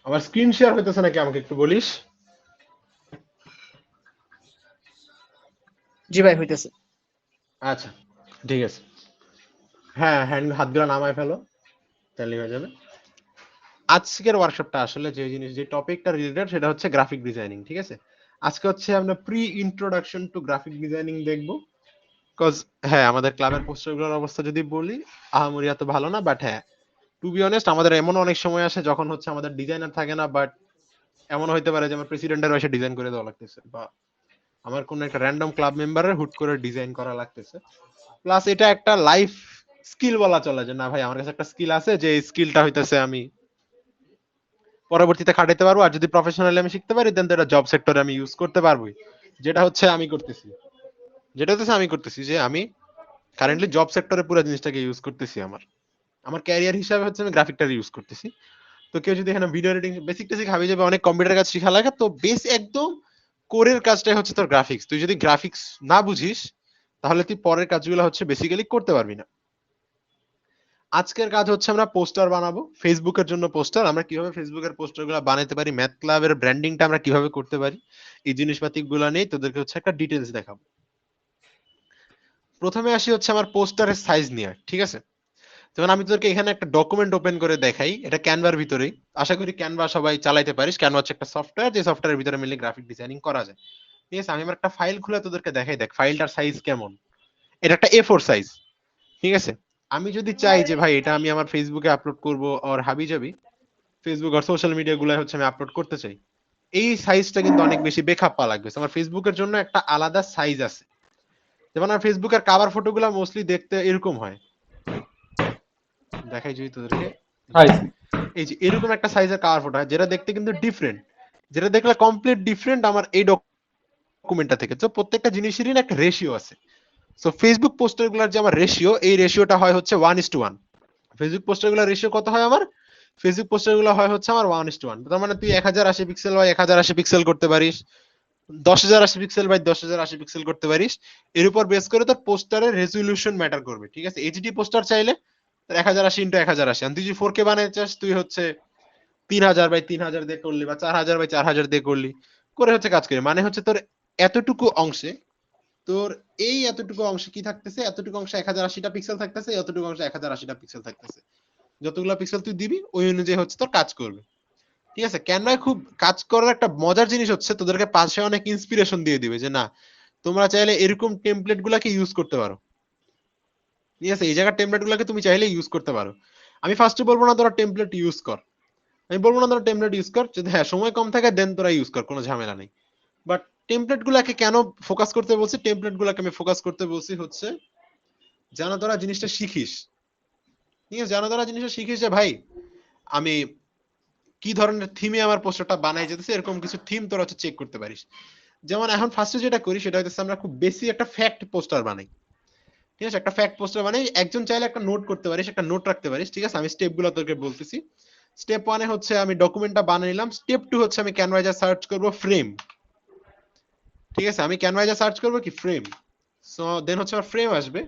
আমার screen share হইতেছে নাকি, আমাকে একটু বলিস? জি ভাই, হইতেছে। আচ্ছা, ঠিক আছে। হ্যাঁ, হাতগুলো নামায় ফেলো, তাহলেই হয়ে যাবে। আজকের ওয়ার্কশপটা আসলে যে টপিকটা রিলেটেড সেটা হচ্ছে গ্রাফিক ডিজাইনিং, ঠিক আছে? আজকে হচ্ছে আমরা pre introduction to graphic designing দেখবো। কজ হ্যাঁ, আমাদের ক্লাবের পোস্টারগুলোর অবস্থা যদি বলি, আহামরি এত ভালো না, বাট হ্যাঁ, টু বি অনেস্ট আমাদের এমন অনেক সময় আসে যখন হচ্ছে আমাদের ডিজাইনার থাকে না, বাট এমন হইতে পারে যে আমার প্রেসিডেন্টের এসে ডিজাইন করে দেওয়া লাগতেছে, বা আমার কোন একটা র্যান্ডম ক্লাব মেম্বারের হুট করে ডিজাইন করা লাগতেছে। প্লাস এটা একটা লাইফ স্কিল বলা চলে, যে না ভাই আমার কাছে একটা স্কিল আছে, যে স্কিলটা হইতেছে আমি পরবর্তীতে খাটাইতে পারবো, আর যদি প্রফেশনালি আমি শিখতে পারি দেন তো এটা জব সেক্টরে আমি ইউজ করতে পারবোই। যেটা হচ্ছে আমি করতেছি, যে আমি কারেন্টলি জব সেক্টরে পুরো জিনিসটাকে ইউজ করতেছি। আমার আমার ক্যারিয়ার হিসাবে হচ্ছে আমি গ্রাফিকটা ইউজ করতেছি। তো কেউ যদি এখানে ভিডিও এডিটিং বেসিক টেসিক হাবি যাবে, অনেক কম্পিউটার কাজ শিখা লাগে, তো বেস একদম কোরের কাজটাই হচ্ছে তোর গ্রাফিক্স। তুই যদি গ্রাফিক্স না বুঝিস তাহলে তুই পরের কাজগুলো হচ্ছে বেসিক্যালি করতে পারবি না। আজকের কাজ হচ্ছে আমরা পোস্টার বানাবো ফেসবুকের জন্য। পোস্টার আমরা কিভাবে ফেসবুকের পোস্টারগুলো বানাতে পারি, ম্যাথ ক্লাবের ব্র্যান্ডিংটা আমরা কিভাবে করতে পারি, এই জিনিসপাতিগুলো নিয়ে তোদেরকে হচ্ছে একটা ডিটেলস দেখাবো। প্রথমে আসি হচ্ছে আমার পোস্টারের সাইজ নিয়ে, ঠিক আছে? যেমন আমি তোদেরকে এখানে একটা ডকুমেন্ট ওপেন করে দেখাই, এটা ক্যানভার ভিতরেই। আশা করি ক্যানভা সবাই চালাইতে পারিস। ক্যানভা হচ্ছে একটা সফটওয়্যার, যে সফটওয়্যারের ভিতরে মিলে গ্রাফিক ডিজাইনিং করা যায়, ঠিক আছে? আমি আমার একটা ফাইল খুলে তোদেরকে দেখাই, দেখ ফাইলটার সাইজ কেমন। এটা একটা A4 সাইজ, ঠিক আছে? আমি যদি চাই যে ভাই এটা আমি আমার ফেসবুকে আপলোড করব আর হাবি যাবি, ফেসবুক আর সোশ্যাল মিডিয়া গুলো হচ্ছে আমি আপলোড করতে চাই, এই সাইজটা কিন্তু অনেক বেশি বেখাপ্পা লাগবে। আমার ফেসবুকের জন্য একটা আলাদা সাইজ আছে। যেমন আমার ফেসবুকের কাভার ফটোগুলো মোস্টলি দেখতে এরকম হয়, দেখাই যদি তোদেরকে। হাই। এই যে এরকম একটা সাইজের কাভার ফটো হয়, যেটা দেখতে কিন্তু ডিফারেন্ট, যেটা দেখলে কমপ্লিট ডিফারেন্ট আমার এই ডকুমেন্টটা থেকে। তো প্রত্যেকটা জিনিসেরই না একটা রেশিও আছে। সো ফেসবুক পোস্টার গুলার যে আমার রেশিও, এই রেশিওটা হয় হচ্ছে 1:1। ফেসবুক পোস্টার গুলার রেশিও কত হয় আমার? ফেসবুক পোস্টার গুলো হয় হচ্ছে আমার 1:1। তার মানে তুই 1080 পিক্সেল বা 1080 পিক্সেল করতে পারিস, 10,080 পিক্সেল বাই 10,080 পিক্সেল করতে পারিস। এর উপর বেস করে তোর পোস্টারের রেজলিউশন ম্যাটার করবে, ঠিক আছে? এইচডি পোস্টার চাইলে তোর 1080 ইন্টু 1080, আর তুই যদি 4K বানাতে চাস তুই হচ্ছে 3000 বাই 3000 দিয়ে করলি, বা 4000 বাই 4000 দিয়ে করলি, করে হচ্ছে কাজ করে। মানে হচ্ছে তোর এতটুকু অংশে, তোর এই এতটুকু অংশে কি থাকতেছে, এতটুকু অংশে 1080টা পিক্সেল থাকতেছে, এতটুকু অংশে 1080টা পিক্সেল থাকতেছে। যতগুলো পিক্সেল তুই দিবি ওই অনুযায়ী হচ্ছে তোর কাজ করবে, ঠিক আছে? ক্যানভায় খুব কাজ করার একটা মজার জিনিস হচ্ছে তোদেরকে পাশে অনেক ইন্সপিরেশন দিয়ে দিবে, যে না তোমরা চাইলে এরকম টেমপ্লেট গুলাকে ইউজ করতে পারো, ঠিক আছে? এই জায়গার টেমপ্লেট গুলাকে তুমি চাইলে ইউজ করতে পারো। আমি ফার্স্টে বলবো না তোরা টেমপ্লেট ইউজ কর, আমি বলবো না তোরা টেমপ্লেট ইউজ কর, যদি হ্যাঁ সময় কম থাকে দেন তোরা ইউজ কর, কোনো ঝামেলা নেই। বাট টেমপ্লেট গুলাকে কেন ফোকাস করতে বলছি? টেমপ্লেট গুলাকে আমি ফোকাস করতে বলছি হচ্ছে যেন তোরা জিনিসটা শিখিস, ঠিক আছে? যেন তোরা জিনিসটা শিখিস যে ভাই আমি কি ধরনের থিমে আমার পোস্টারটা বানাই যেতেছে, এরকম কিছু থিম তোরা হচ্ছে চেক করতে পারিস। যেমন এখন ফার্স্টে যেটা করি সেটা হচ্ছে আমরা খুব বেশি একটা ফ্যাক্ট পোস্টার বানাই, ঠিক আছে? একটা ফ্যাক্ট পোস্টার বানাই, একজন চাইলে একটা নোট করতে পারিস, একটা নোট রাখতে পারিস, ঠিক আছে? আমি স্টেপ গুলো তোকে বলতেছি। স্টেপ 1 হচ্ছে আমি ডকুমেন্টটা বানিয়ে নিলাম। স্টেপ 2 হচ্ছে আমি ক্যানভায় যা সার্চ করব ফ্রেম, ঠিক আছে? আমি ক্যানভায় যা সার্চ করব কি ফ্রেম। সো দেন হচ্ছে আমার ফ্রেম আসবে।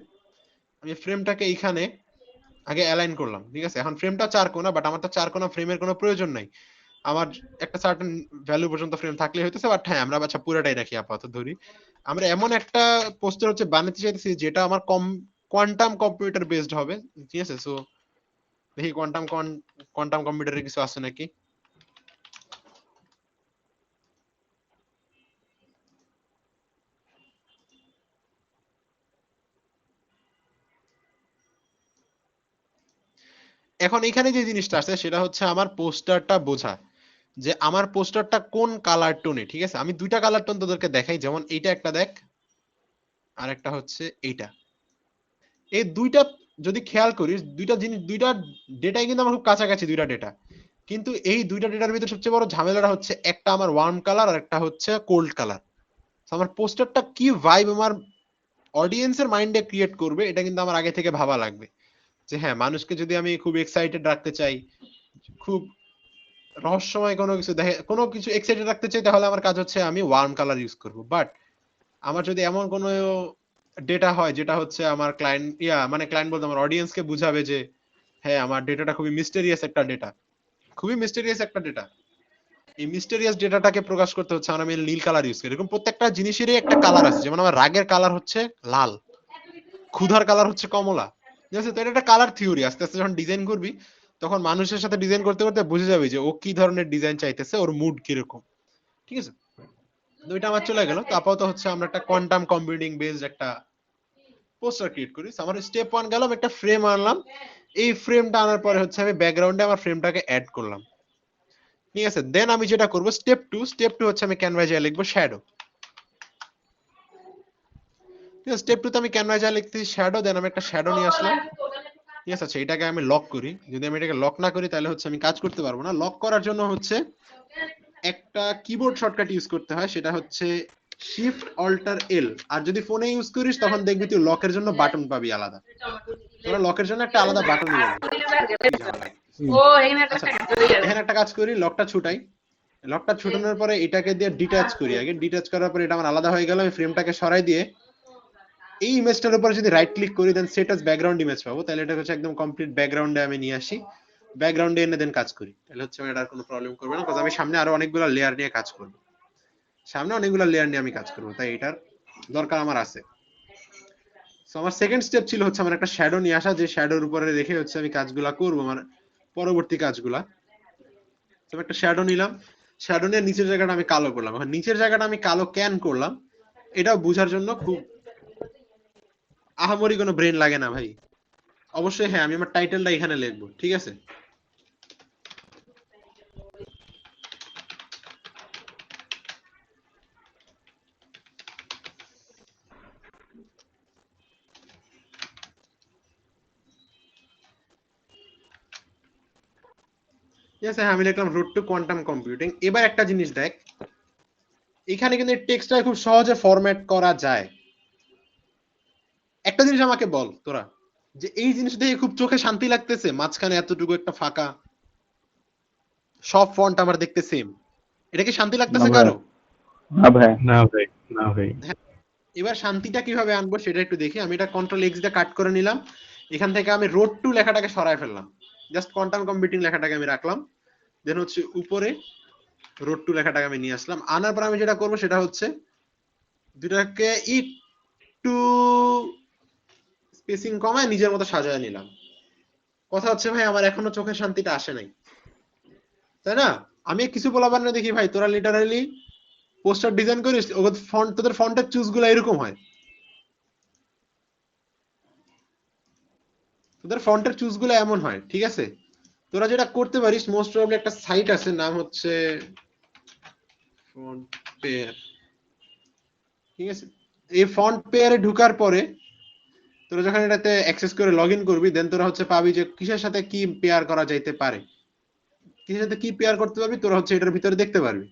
আমি ফ্রেমটাকে এইখানে আগে অ্যালাইন করলাম, ঠিক আছে? এখন ফ্রেমটা চার কোণা, বাট আমার তো চার কোণা ফ্রেমের কোনো প্রয়োজন নাই। আমার একটা সার্টেন ভ্যালু পর্যন্ত ফ্রেম থাকলে হইতেছে। বাট হ্যাঁ, আমরা বাচ্চা পুরাটাই রাখি আপাতত ধরি। আমরা এমন একটা পোস্টার হচ্ছে বানাতে চাইতেছি যেটা আমার কোয়ান্টাম কম্পিউটার বেসড হবে, ঠিক আছে? সো দেখি কোয়ান্টাম কম্পিউটারের কিছু আছে নাকি। এখন এখানে যে জিনিসটা আছে সেটা হচ্ছে আমার পোস্টারটা বোঝা, যে আমার পোস্টারটা কোন কালার টোনে, ঠিক আছে? আমি দুইটা কালার টোন তোদেরকে দেখাই, যেমন এইটা একটা দেখ, আর একটা হচ্ছে এইটা। এই দুইটা যদি খেয়াল করিস, দুইটা জিনিস, দুইটা ডেটাই কিন্তু আমার খুব কাছাকাছি, দুইটা ডেটা। কিন্তু এই দুইটা ডেটার ভিতরে সবচেয়ে বড় ঝামেলাটা হচ্ছে একটা আমার ওয়ার্ম কালার আর একটা হচ্ছে কোল্ড কালার। আমার পোস্টারটা কি ভাইব আমার অডিয়েন্সের মাইন্ডে ক্রিয়েট করবে, এটা কিন্তু আমার আগে থেকে ভাবা লাগবে। যে হ্যাঁ, মানুষকে যদি আমি খুব এক্সাইটেড রাখতে চাই, খুব রহস্যময় কোনো কিছু দেখে, কোনো কিছু এক্সাইটেড রাখতে চাই, তাহলে আমার কাজ হচ্ছে আমি ওয়ার্ম কালার ইউজ করব। বাট আমার যদি এমন কোনো ডেটা হয় যেটা হচ্ছে আমার ক্লায়েন্ট মানে ক্লায়েন্ট বলতে আমার অডিয়েন্সকে বুঝাবে যে হ্যাঁ আমার ডেটাটা খুবই মিস্টেরিয়াস একটা ডেটা, খুবই মিস্টেরিয়াস একটা ডেটা, এই মিস্টেরিয়াস ডেটাটাকে প্রকাশ করতে হচ্ছে আমরা নীল কালার ইউজ করি। এরকম প্রত্যেকটা জিনিসেরই একটা কালার আছে, যেমন আমার রাগের কালার হচ্ছে লাল, ক্ষুধার কালার হচ্ছে কমলা, ঠিক আছে? তো এটা একটা কালার থিওরি। আস্তে আস্তে যখন ডিজাইন করবি তখন মানুষের সাথে ডিজাইন করতে করতে বুঝে যাবে যে ও কি ধরনের ডিজাইন চাইতেছে, ওর মুড কিরকম, ঠিক আছে? তো এটা আমার চলে গেল। তো আপাতত হচ্ছে আমরা একটা কোয়ান্টাম কম্পিউটিং বেসড একটা পোস্টার ক্রিয়েট করি। আমার স্টেপ 1 গেলাম, একটা ফ্রেম আনলাম। এই ফ্রেমটা আনার পরে হচ্ছে আমি ব্যাকগ্রাউন্ডে আমার ফ্রেমটাকে অ্যাড করলাম, ঠিক আছে? দেন আমি যেটা করব স্টেপ 2 হচ্ছে আমি ক্যানভায় যা লিখবো শ্যাডো। ঠিক আছে, স্টেপ 2 তে আমি ক্যানভায় যা লিখতেছি শ্যাডো, দেন আমি একটা শ্যাডো নিয়ে আসলাম, ঠিক আছে? আচ্ছা, এটাকে আমি লক করি। যদি আমি এটাকে লক না করি তাহলে হচ্ছে আমি কাজ করতে পারবো না। লক করার জন্য হচ্ছে একটা কিবোর্ড শর্টকাট ইউজ করতে হয়, সেটা হচ্ছে শিফট অল্টার এল। আর যদি ফোনে ইউজ করিস তখন দেখবি তুই লকের জন্য বাটন পাবি আলাদা। তোরা লকের জন্য একটা আলাদা বাটনই পাবি। আচ্ছা, এখানে একটা কাজ করি, লকটা ছুটাই। লকটা ছুটানোর পরে এটাকে দিয়ে ডিটাচ করি। আগে ডিটাচ করার পরে এটা আমার আলাদা হয়ে গেল। আমি ফ্রেমটাকে সরাই দিয়ে এই ইমেজটার উপর যদি রাইট ক্লিক করি দেন সেট অ্যাজ ব্যাকগ্রাউন্ড ইমেজ পাবো। তাহলে এটা হচ্ছে একদম কমপ্লিট ব্যাকগ্রাউন্ডে আমি নিয়ে আসি, ব্যাকগ্রাউন্ডে এনে দেন কাজ করি। তাহলে হচ্ছে এটার কোনো প্রবলেম করবে না, কারণ আমি সামনে আরো অনেকগুলো লেয়ার নিয়ে কাজ করব। সামনে অনেকগুলো লেয়ার নিয়ে আমি কাজ করব, তাই এটার দরকার আমার আছে। সো আমার সেকেন্ড স্টেপ ছিল হচ্ছে আমার একটা শ্যাডো নিয়ে আসা, যে শ্যাডোর উপরে রেখে হচ্ছে আমি কাজগুলা করব, আমার পরবর্তী কাজগুলা। তো একটা শ্যাডো নিলাম, শ্যাডো নিয়ে নিচের জায়গাটা আমি কালো করলাম। এখন নিচের জায়গাটা আমি কালো কেন করলাম এটাও বোঝার জন্য খুব আহামরি কোনো ব্রেন লাগে না ভাই। অবশ্যই হ্যাঁ, আমি আমার টাইটেলটা এখানে লিখবো, ঠিক আছে? ঠিক আছে, হ্যাঁ, আমি লিখলাম রোড টু কোয়ান্টাম কম্পিউটিং। এবার একটা জিনিস দেখ, এখানে কিন্তু টেক্সটটা খুব সহজে ফরম্যাট করা যায়। একটা জিনিস আমাকে বল তোরা, যে এই জিনিস দেখে খুব চোখে শান্তি লাগতেছে, মাঝখানে এতটুকু একটা ফাঁকা, সব ফন্ট আমার দেখতে সেম, এটা কি শান্তি না লাগতেছে ভাই, কারো? না ভাই। না ভাই, না ভাই। হ্যাঁ, এবার শান্তিটা কিভাবে আনবো সেটা একটু দেখি। আমি এটা কন্ট্রোল এক্স দিয়ে কাট করে নিলাম। এখান থেকে আমি রোড টু লেখাটাকে সরায় ফেললাম, জাস্ট কোয়ান্টাম কম্পিউটিং লেখাটাকে আমি রাখলাম। দেন হচ্ছে উপরে রোড টু লেখাটাকে আমি নিয়ে আসলাম। আনার পর আমি যেটা করবো সেটা হচ্ছে দুটাকে একটু স্পেসিং কমায় নিজের মতো সাজায় নিলাম। কথা হচ্ছে ভাই আমার এখনো চোখের শান্তিটা আসে নাই, তাই না? আমি কিছু বলাবার না দেখি ভাই, তোরা লিটারালি পোস্টার ডিজাইন করিস, ওদের ফন্ট, তোদের ফন্টের চুজ গুলো এরকম হয়, তোদের ফন্টের চুজ গুলো এমন হয়, ঠিক আছে? তোরা যেটা করতে পারিস, মোস্ট প্রবাবলি একটা সাইট আছে, নাম হচ্ছে ফন্ট পেয়ার, ঠিক আছে? এই ফন্ট পেয়ারে ঢুকার পরে তোরা যখন এটাতে অ্যাক্সেস করে লগ ইন করবি, দেন তোরা হচ্ছে পাবি যে কিসের সাথে কি পেয়ার করা যাইতে পারে, কিসের সাথে কি পেয়ার করতে পারবি, তোরা হচ্ছে এটার ভিতরে দেখতে পারবি।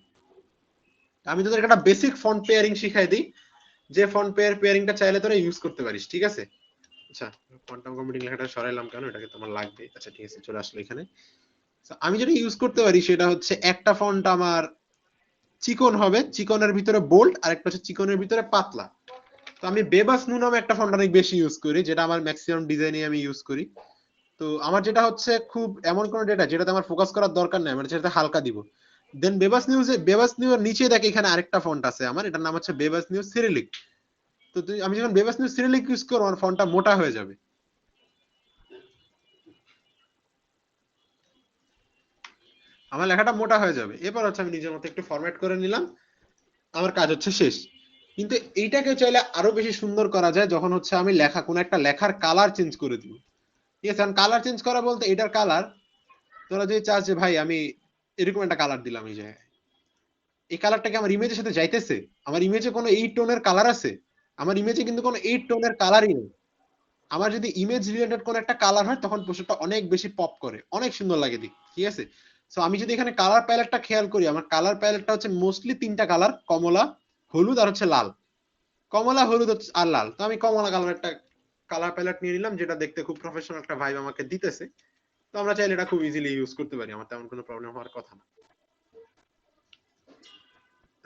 আমি তোদের একটা বেসিক ফন্ট পেয়ারিং শিখাই দিই, যে ফন্ট পেয়ারিংটা চাইলে তোরা ইউজ করতে পারিস, ঠিক আছে? আচ্ছা, কোয়ান্টাম কম্পিউটিং লেখাটা সরাইলাম কেন, এটাকে তোমার লাগবে। আচ্ছা ঠিক আছে, চলে আসলো এখানে। আমি যেটা ইউজ করতে পারি সেটা হচ্ছে একটা ফন্ট আমার চিকন হবে, চিকনের ভিতরে বোল্ড, আর একটা হচ্ছে চিকনের ভিতরে পাতলা। তো আমি বেবাস নু নামে একটা ফন্ট অনেক বেশি ইউজ করি, যেটা আমার ম্যাক্সিমাম ডিজাইনে আমি ইউজ করি। তো আমার যেটা হচ্ছে খুব এমন কোন ডেটা যেটাতে আমার ফোকাস করার দরকার নেই, মানে যেটাতে হালকা দিব। দেন বেবাস নিউজ নিচে দেখে এখানে আরেকটা ফন্ট আছে আমার, এটার নাম হচ্ছে বেবাস নিউজ সিরিলিক। তো আমি যখন বেবাস নিউজ সিরিলিক ইউজ করব আমার ফন্টটা মোটা হয়ে যাবে, আমার লেখাটা মোটা হয়ে যাবে। এবার হচ্ছে আমি নিজের মতো একটু ফরম্যাট করে নিলাম, আমার কাজ হচ্ছে শেষ। কিন্তু এইটাকে চাইলে আরো বেশি সুন্দর করা যায়, যখন হচ্ছে আমি লেখা কোন একটা লেখার কালার চেঞ্জ করে দিব, ঠিক আছে? কারণ কালার চেঞ্জ করা বলতে এটার কালার, তোরা যদি চাস যে ভাই আমি এরকম একটা কালার দিলাম এই জায়গায়, এই কালারটাকে আমার ইমেজের সাথে যাইতেছে, আমার ইমেজে কোনো 8 টোনের কালার আছে? আমার ইমেজে কিন্তু কোনো 8 টোনের কালারই নেই। আমার যদি ইমেজ রিলেটেড কোন একটা কালার হয় তখন পোস্টারটা অনেক বেশি পপ করে, অনেক সুন্দর লাগে দেখতে, ঠিক আছে? সো আমি যদি এখানে কালার প্যালেটটা খেয়াল করি, আমার কালার প্যালেটটা হচ্ছে মোস্টলি তিনটা কালার, কমলা, হলুদ আর হচ্ছে লাল। কমলা, হলুদ আর লাল। তো আমি কমলা কালার একটা কালার প্যালেট নিয়ে নিলাম, যেটা দেখতে খুব প্রফেশনাল একটা ভাইব আমাকে দিতেছে। তো আমরা চাইলে এটা খুব ইজিলি ইউজ করতে পারি, আমার তেমন কোনো প্রবলেম হওয়ার কথা না।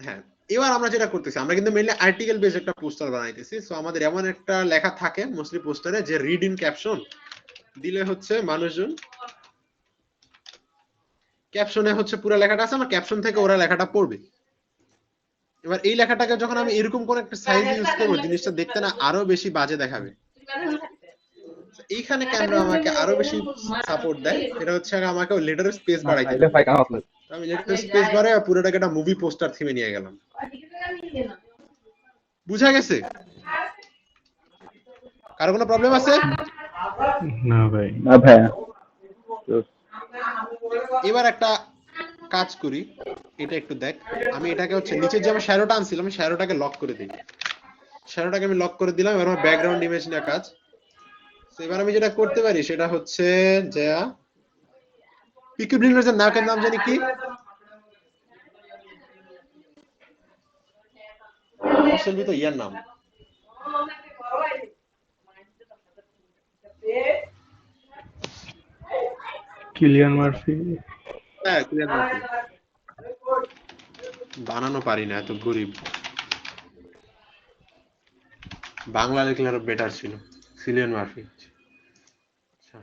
হ্যাঁ, এবার আমরা যেটা করতেছি, আমরা কিন্তু মেইনলি আর্টিকেল বেস একটা পোস্টার বানাইতেছি। সো আমাদের এমন একটা লেখা থাকে মোস্টলি পোস্টারে, যে রিড ইন ক্যাপশন দিলে হচ্ছে মানুষজন ক্যাপশনে হচ্ছে পুরো লেখাটা আছে, আমার ক্যাপশন থেকে ওরা লেখাটা পড়বে। এবার এই লেখাটাকে যখন আমি এরকম কোন একটা সাইজ ইউজ করবো, জিনিসটা দেখতে না আরো বেশি বাজে দেখাবে। এইখানে ক্যানভা আমাকে আরো বেশি সাপোর্ট দেয়, এটা হচ্ছে আমাকে লেটারের স্পেস বাড়াইতে দেয়। আমি লেটারের স্পেস বাড়াই পুরোটাকে একটা মুভি পোস্টার থিমে নিয়ে গেলাম। বুঝা গেছে? কারো কোনো প্রবলেম আছে? না ভাই। না ভাই, এবার একটা কাজ করি, এটা একটু দেখ। আমি এটাকে হচ্ছে নিচে যে আমি শ্যাডোটা আনছিলাম, আমি শ্যাডোটাকে লক করে দিই। শ্যাডোটাকে আমি লক করে দিলাম। এবার আমার ব্যাকগ্রাউন্ড ইমেজ নিয়ে কাজ। তো এবার আমি যেটা করতে পারি সেটা হচ্ছে যে পিকি ব্লিন্ডার্স এর নায়কের নাম জানি কি? অসলবি তো ইয়ার নাম। Kylian Murphy. হ্যাঁ, কিলিয়ান মার্ফি। বানানো পারি না, এত গরিব। বাংলা লিখলে আরো বেটার ছিল। Kylian Murphy. আচ্ছা,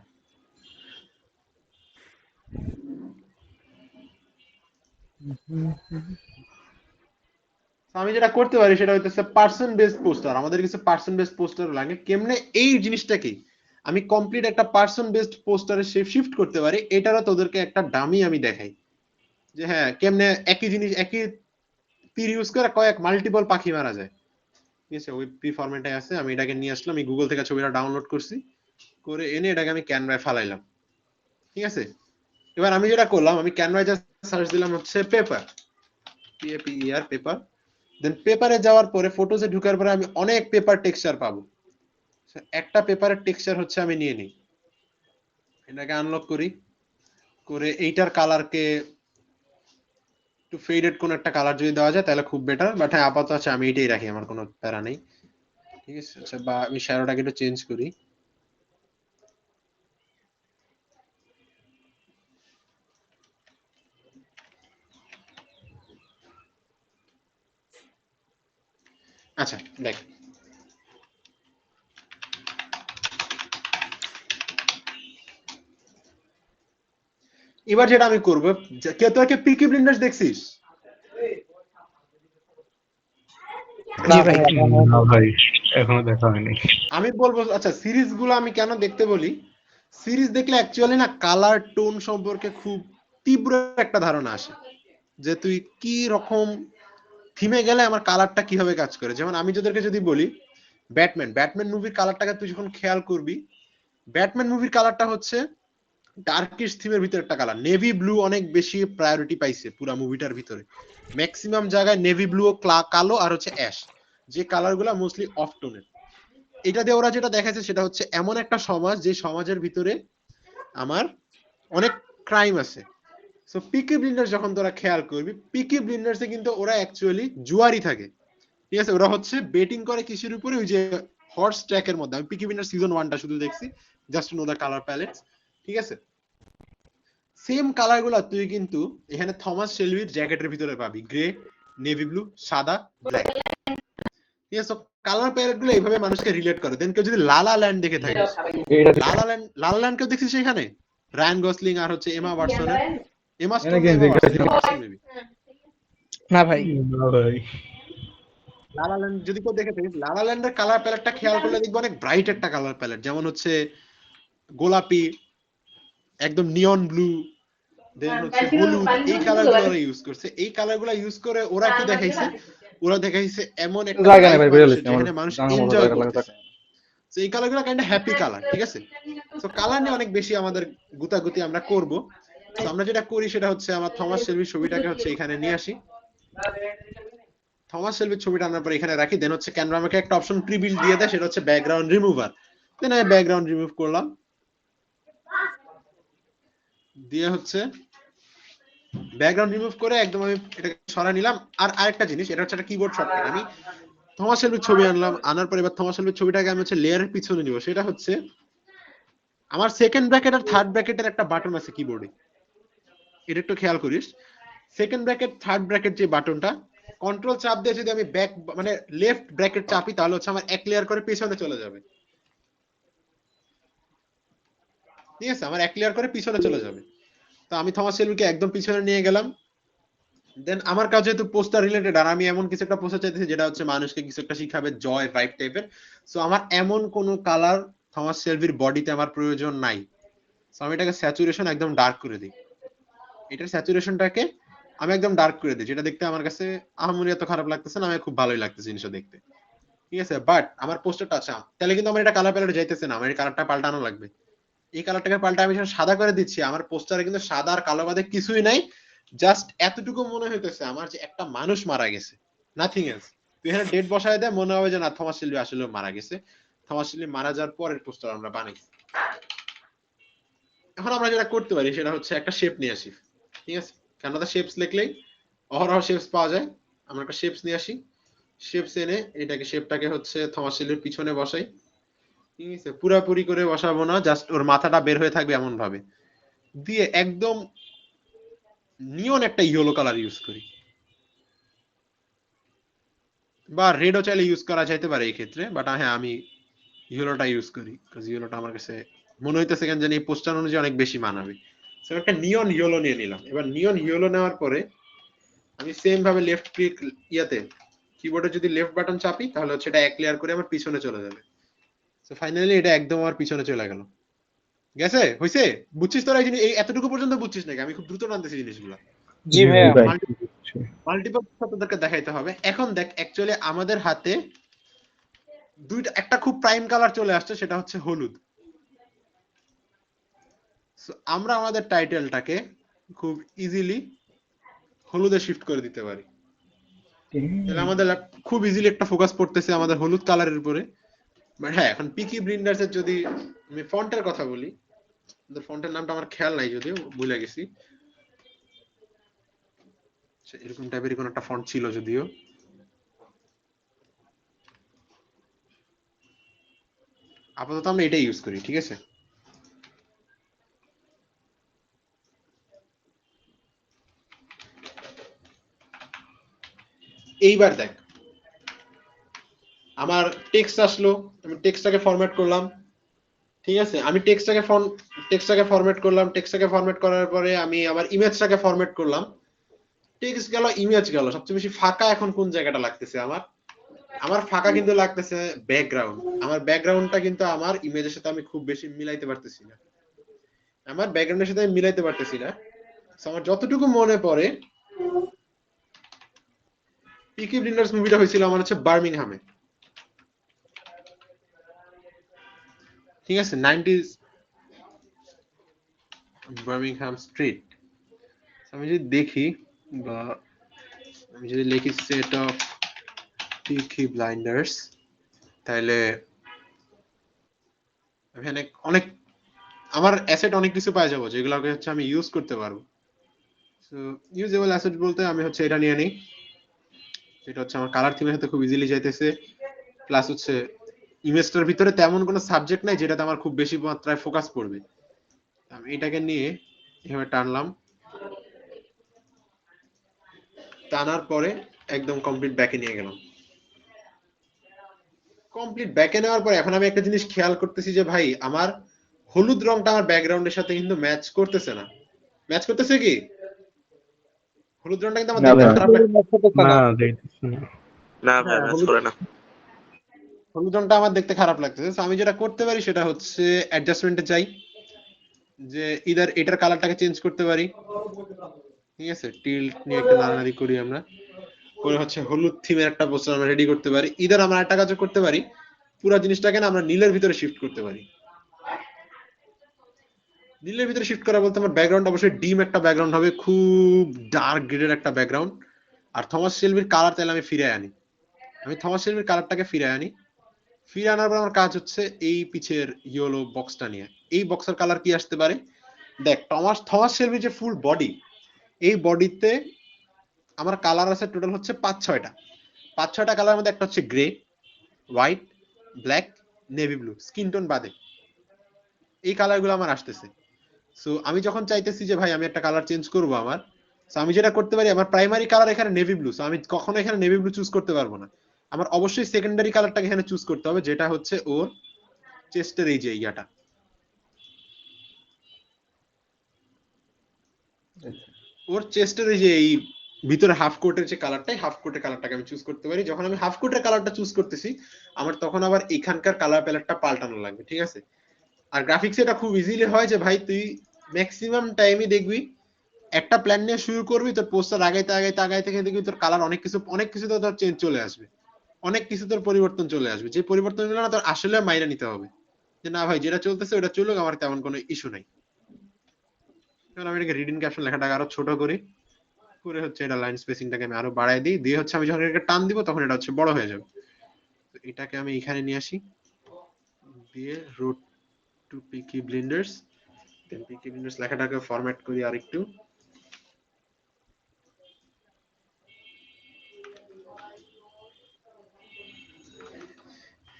আমি যেটা করতে পারি সেটা হচ্ছে পার্সন বেসড পোস্টার। আমাদের কিছু পার্সন বেসড পোস্টার লাগে। কেমনে এই জিনিসটাকে আমি কমপ্লিট একটা পার্সন বেসড পোস্টারে শিফট করতে পারি, এটারও তোদেরকে একটা ডামি আমি দেখাই যে হ্যাঁ কেমনে একই জিনিস একই তীর ইউজ করে কয়েক মাল্টিপল পাখি মারা যায়। ঠিক আছে, ওই প্রি ফরম্যাটে আছে। আমি এটাকে নিয়ে আসলাম, আমি গুগল থেকে ছবিটা ডাউনলোড করছি, করে এনে এটাকে আমি ক্যানভায় ফালাইলাম। ঠিক আছে, এবার আমি যেটা করলাম, আমি ক্যানভায় জাস্ট সার্চ দিলাম হচ্ছে পেপার, PAPER পেপার। দেন পেপারে যাওয়ার পরে ফটোজে ঢোকার পরে আমি অনেক পেপার টেক্সচার পাবো। একটা পেপারের টেক্সচার হচ্ছে আমি নিয়ে নিই, এটাকে আনলক করি, করে এইটার কালারকে একটু ফেডেড কোন একটা কালার যদি দেওয়া যায় তাহলে খুব বেটার। বাট হ্যাঁ, আপাতত আছে আমি এটাই রাখি, আমার কোনো প্যারা নেই। ঠিক আছে, আচ্ছা, বা আমি শ্যাডোটাকে একটু চেঞ্জ করি। আচ্ছা দেখ, এবার যেটা আমি করবো, কেউ তোর কে পিকি ব্লিন্ডার্স দেখছিস? না ভাই, না ভাই, এখনো দেখা হয়নি। আমি বলবো, আচ্ছা সিরিজ গুলো আমি কেন দেখতে বলি, সিরিজ দেখলে অ্যাকচুয়ালি না কালার টোন সম্পর্কে খুব তীব্র একটা ধারণা আসে, যে তুই কি রকম থিমে গেলে আমার কালারটা কিভাবে কাজ করে। যেমন আমি তোদেরকে যদি বলি ব্যাটম্যান মুভির কালারটাকে তুই যখন খেয়াল করবি, ব্যাটম্যান মুভির কালারটা হচ্ছে ডার্কিশ থিমের ভিতরে একটা কালার। নেভি ব্লু অনেক বেশি প্রায়োরিটি পাইছে পুরো মুভিটার ভিতরে। ম্যাক্সিমাম জায়গায় নেভি ব্লু ও কালো আর হচ্ছে অ্যাশ, যে কালারগুলো মোস্টলি অফ টোনের। এটা দিয়ে ওরা যেটা দেখাচ্ছে সেটা হচ্ছে এমন একটা সমাজ, যে সমাজের ভিতরে আমার অনেক ক্রাইম আছে। সো পিকি ব্লিন্ডার্স যখন তোরা খেয়াল করবি, পিকি ব্লিন্ডার্সে কিন্তু ওরা অ্যাকচুয়ালি জুয়ারি থাকে। ঠিক আছে, ওরা হচ্ছে বেটিং করে কিসের উপরে, ওই যে হর্স ট্র্যাকের মধ্যে। আমি পিকি ব্লিন্ডার্স সিজন 1টা শুধু দেখছি, just know the colour palettes. ঠিক আছে, সেম কালার গুলা তুই কিন্তু এখানে থমাস শেলবির জ্যাকেটের ভিতরে পাবি, গ্রে, নেভি ব্লু, সাদা, ব্ল্যাক। ঠিক আছে, কালার প্যালেট গুলো এইভাবে মানুষকে রিলেট করে। দেন কেউ যদি লালা ল্যান্ড দেখে থাকিস, লালা ল্যান্ড কেউ দেখছিস এখানে? রায়ান গসলিং আর হচ্ছে এমা ওয়াটসনের, এমা স্টোন না এমা ওয়াটসন মেবি। না ভাই, না ভাই। লালা ল্যান্ড যদি কেউ দেখে থাকিস, লালা ল্যান্ডের কালার প্যালেটটা খেয়াল করলে দেখবো অনেক ব্রাইট একটা কালার প্যালেট, যেমন হচ্ছে গোলাপি, একদম নিয়ন ব্লু, দেন হচ্ছে হলুদ। এই কালার গুলো ওরা ইউজ করছে। এই কালার গুলো ইউজ করে ওরা কি দেখাইছে, ওরা দেখাইছে এমন একটা জায়গা নেই লাইফ ভাই, মানুষের বেরোলেছি আমার যেখানে মানুষ জানার মতো এনজয় জায়গা করতেছে। লাগে। তো এই কালার গুলো কাইন্ডা হ্যাপি কালার। ঠিক আছে, তো কালার নিয়ে অনেক বেশি আমাদের গুতাগুতি আমরা করব। তো আমরা যেটা করি সেটা হচ্ছে আমার থমাস শেলবির ছবিটাকে হচ্ছে এখানে নিয়ে আসি। থমাস শেলবির ছবিটা আনার পর এখানে রাখি। দেন হচ্ছে ক্যানভা আমাকে একটা অপশন প্রিবিল্ড দিয়ে দেয়, সেটা হচ্ছে ব্যাকগ্রাউন্ড রিমুভার। দেন আমি ব্যাকগ্রাউন্ড রিমুভ করলাম, দিয়ে হচ্ছে ব্যাকগ্রাউন্ড রিমুভ করে একদম আমি এটাকে সরাই নিলাম। আর আরেকটা জিনিস, এটা হচ্ছে একটা কিবোর্ড শর্টকাট। আমি থমাস শেলবির ছবি আনলাম, আনার পর এবার থমাস শেলবির ছবিটাকে আমি হচ্ছে লেয়ারের পিছনে নিব। সেটা হচ্ছে আমার সেকেন্ড ব্র্যাকেট আর থার্ড ব্র্যাকেটের একটা বাটন আছে কিবোর্ডে, এটা একটু খেয়াল করিস। সেকেন্ড ব্র্যাকেট থার্ড ব্র্যাকেট যে বাটনটা, কন্ট্রোল চাপ দিয়ে যদি আমি ব্যাক মানে লেফট ব্র্যাকেট চাপি, তাহলে হচ্ছে আমার এক লেয়ার করে পিছনে চলে যাবে। ঠিক আছে, আমার এক লেয়ার করে পিছনে চলে যাবে। তো আমি থমাস শেলবিকে একদম পিছনে নিয়ে গেলাম। দেন আমার কাছে যেহেতু পোস্টার রিলেটেড, আর আমি এমন কিছু একটা পোস্টার চাইতেছি যেটা হচ্ছে মানুষকে কিছু একটা শিখাবে, জয় ভাইব টাইপের। সো আমার এমন কোন কালার থমাস শেলবির বডিতে আমার প্রয়োজন নাই। সো আমি এটাকে স্যাচুরেশন একদম ডার্ক করে দিই। এটার স্যাচুরেশনটাকে আমি একদম ডার্ক করে দিই, যেটা দেখতে আমার কাছে আহামরি এত খারাপ লাগতেছে না, আমার খুব ভালোই লাগতেছে জিনিসটা দেখতে। ঠিক আছে, বাট আমার পোস্টারটা আছে, তাহলে কিন্তু আমার এটা কালার প্যালেটে যাইতেছে না, আমার এই কালারটা পাল্টানো লাগবে। এই কালারটাকে পাল্টা আমি যখন সাদা করে দিচ্ছি, আমার পোস্টারে কিন্তু সাদা আর কালো বাদে কিছুই নাই। জাস্ট এতটুকু মনে হইতেছে আমার যে একটা মানুষ মারা গেছে, নাথিং এলস। তুই এখানে ডেট বসায় দেয়, মনে হবে যে না, থমাস শেলবি আসলে মারা গেছে। থমাস শেলবি মারা যাওয়ার পরের পোস্টার আমরা বানাই। এখন আমরা যেটা করতে পারি সেটা হচ্ছে একটা শেপ নিয়ে আসি। ঠিক আছে, কেননা শেপস লিখলেই অহরহ শেপস পাওয়া যায়। আমরা একটা শেপস নিয়ে আসি, শেপস এনে শেপটাকে হচ্ছে থমাস শেলবির পিছনে বসাই। ঠিক আছে, পুরাপুরি করে বসাবো না, জাস্ট ওর মাথাটা বের হয়ে থাকবে এমন ভাবে দিয়ে একদম নিয়ন একটা ইয়েলো কালার ইউজ করি, বা রেডও চাইলে ইউজ করা যাইতে পারে এই ক্ষেত্রে, বাট হ্যাঁ আমি ইয়েলোটা ইউজ করি, কারণ ইয়েলোটা আমার কাছে মনে হইতেছে কেন জানি এই পোস্টার অনুযায়ী অনেক বেশি মানাবে। সো একটা নিয়ন ইয়েলো নিয়ে নিলাম। এবার নিয়ন ইয়েলো নেওয়ার পরে আমি সেম ভাবে লেফট ক্লিক ইয়াতে কিবোর্ডে যদি লেফট বাটন চাপি, তাহলে হচ্ছে এটা এক লেয়ার করে আমার পিছনে চলে যাবে। সো ফাইনালি এটা একদম আমার পিছনে চলে গেল। গেছে, হইছে? বুঝছিস তোরা এই জিনিস, এই এতটুকু পর্যন্ত বুঝছিস নাকি? আমি খুব দ্রুত টানতেছি জিনিসগুলো। জি জি ভাইয়া। ভাই মাল্টিপল তোদেরকে দেখাইতে হবে। এখন দেখ, অ্যাকচুয়ালি আমাদের হাতে একটা খুব প্রাইম কালার চলে আসছে, সেটা হচ্ছে হলুদ। So, আমরা আমাদের টাইটেলটাকে খুব ইজিলি হলুদে শিফট করে দিতে পারি। তাহলে আমাদের খুব ইজিলি একটা ফোকাস পড়তেছে আমাদের হলুদ কালারের উপরে। বাট হ্যাঁ, এখন পিকি ব্লিন্ডার্স এর যদি আমি ফন্টের কথা বলি, ফন্টের নামটা আমার খেয়াল নাই, যদিও ভুলে গেছি। এরকম টাইপের কোন একটা ফন্ট ছিল যদিও। আপাতত আমরা এটাই ইউজ করি, ঠিক আছে। এইবার দেখ, আমার টেক্সট আসলো, আমি টেক্সটটাকে ফরম্যাট করলাম। ঠিক আছে, আমি টেক্সটটাকে ফরম্যাট করলাম। টেক্সটটাকে ফরম্যাট করার পরে আমি আমার ইমেজটাকে ফরম্যাট করলাম। টেক্সট গেল, ইমেজ গেল, সবচেয়ে বেশি ফাঁকা এখন কোন জায়গাটা লাগতেছে আমার? আমার ফাঁকা কিন্তু লাগতেছে ব্যাকগ্রাউন্ড। আমার ব্যাকগ্রাউন্ডটা কিন্তু আমার ইমেজের সাথে আমি খুব বেশি মিলাইতে পারতেছি না। আমার ব্যাকগ্রাউন্ডের সাথে আমি মিলাইতে পারতেছি না। So, আমার যতটুকু মনে পড়ে, পিকি ব্লিন্ডার্স মুভিটা হয়েছিল আমার হচ্ছে বার্মিংহামে। ঠিক আছে, 90s বার্মিংহাম স্ট্রিট। আমি যদি দেখি, বা আমি যদি লিখি সেট অফ পিকি ব্লাইন্ডার্স, তাহলে এখানে অনেক আমার অ্যাসেট অনেক কিছু পাওয়া যাবো, যেগুলোকে হচ্ছে আমি ইউজ করতে পারবো। সো ইউজেবল অ্যাসেট বলতে আমি হচ্ছে এটা নিয়ে নিই, যেটা হচ্ছে আমার কালার থিমের সাথে খুব ইজিলি যাইতেছে। প্লাস হচ্ছে ইমেজটার ভিতরে তেমন কোনো সাবজেক্ট নাই যেটাতে আমার খুব বেশি মাত্রায় ফোকাস পড়বে। আমি এটাকে নিয়ে এভাবে টানলাম, টানার পরে একদম কমপ্লিট ব্যাকে নিয়ে গেলাম। কমপ্লিট ব্যাকে নেওয়ার পরে এখন আমি একটা জিনিস খেয়াল করতেছি যে ভাই, আমার হলুদ রংটা আমার ব্যাকগ্রাউন্ডের সাথে কিন্তু ম্যাচ করতেছে না। ম্যাচ করতেছে কি? হলুদ রংটা কিন্তু আমার না দেখতে ভাই, খারাপ লাগছে। না দেখতেছি না। না ভাই, হ্যাঁ, ম্যাচ করে না। হলুদ রংটা আমার দেখতে খারাপ লাগতেছে। So, আমি যেটা করতে পারি সেটা হচ্ছে অ্যাডজাস্টমেন্টে যাই, যে ইদার এটার কালারটাকে চেঞ্জ করতে পারি। ঠিক আছে, টিল্ট নিয়ে একটা নাড়ানাড়ি করি আমরা, করে হচ্ছে হলুদ থিমের একটা পোস্টার আমরা রেডি করতে পারি। ইদার আমরা একটা কাজ করতে পারি, পুরো জিনিসটাকে না আমরা নীলের ভিতরে শিফট করতে পারি। নীলের ভিতরে শিফট করা বলতে আমার ব্যাকগ্রাউন্ড অবশ্যই ডিম একটা ব্যাকগ্রাউন্ড হবে, খুব ডার্ক গ্রেডের একটা ব্যাকগ্রাউন্ড। আর থমাস শেলবির কালার তাহলে আমি ফিরে আনি, আমি থমাস শেলবির কালারটাকে ফিরে আনি। ফিরে আনার পর আমার কাজ হচ্ছে এই পিছের ইয়েলো বক্সটা নিয়ে, এই বক্সের কালার কি আসতে পারে? দেখ, থমাস শেলবির যে ফুল বডি, এই বডিতে আমার কালার আছে টোটাল হচ্ছে 5-6টা। 5-6টা কালার মধ্যে একটা হচ্ছে grey, white, black, navy blue, skin tone বাদে এই কালারগুলো আমার আসতেছে। সো আমি যখন চাইতেছি যে ভাই আমি একটা কালার চেঞ্জ করব আমার, সো আমি যেটা করতে পারি, আমার প্রাইমারি কালার এখানে নেভি ব্লু, সো আমি কখনো এখানে নেভি ব্লু চুজ করতে পারবো না। আমার অবশ্যই সেকেন্ডারি কালারটাকে এখানে চুজ করতে হবে, যেটা হচ্ছে ওর চেস্টের এই যে ইয়াটা। ওর চেস্টের এই যে এই ভিতরে হাফ কোটের যে কালারটাই, হাফ কোটের কালারটাকে আমি চুজ করতে পারি। যখন আমি হাফ কোটের কালারটা চুজ করতেছি, আমার তখন আবার এখানকার কালার প্যালেটটা পাল্টানো লাগবে, ঠিক আছে? আর গ্রাফিক্স এটা খুব ইজিলি হয় যে ভাই তুই ম্যাক্সিমাম টাইমই দেখবি একটা প্ল্যান নিয়ে শুরু করবি, তোর পোস্টার আগাইতে দেখবি তোর কালার অনেক কিছু তোর চেঞ্জ চলে আসবে, অনেক কিছু তোর পরিবর্তন চলে আসবে, যে পরিবর্তনগুলো না তোর আসলে মাইনে নিতে হবে, যে না ভাই যেটা চলতেছে ওটা চলুক, আমার তেমন কোনো ইস্যু নাই। এবার আমি এটাকে রিডিং ক্যাপশন লেখাটাকে আরো ছোট করি, করে হচ্ছে এটা লাইন স্পেসিংটাকে আমি আরো বাড়াই দিই, দিয়ে হচ্ছে আমি যখন এটাকে টান দিব তখন এটা হচ্ছে বড় হয়ে যাবে। তো এটাকে আমি এখানে নিয়ে আসি, দিয়ে রোড টু পিকি ব্লেন্ডার্স, দেন পিকি ব্লেন্ডার্স লেখাটাকে ফরম্যাট করি আরেকটু,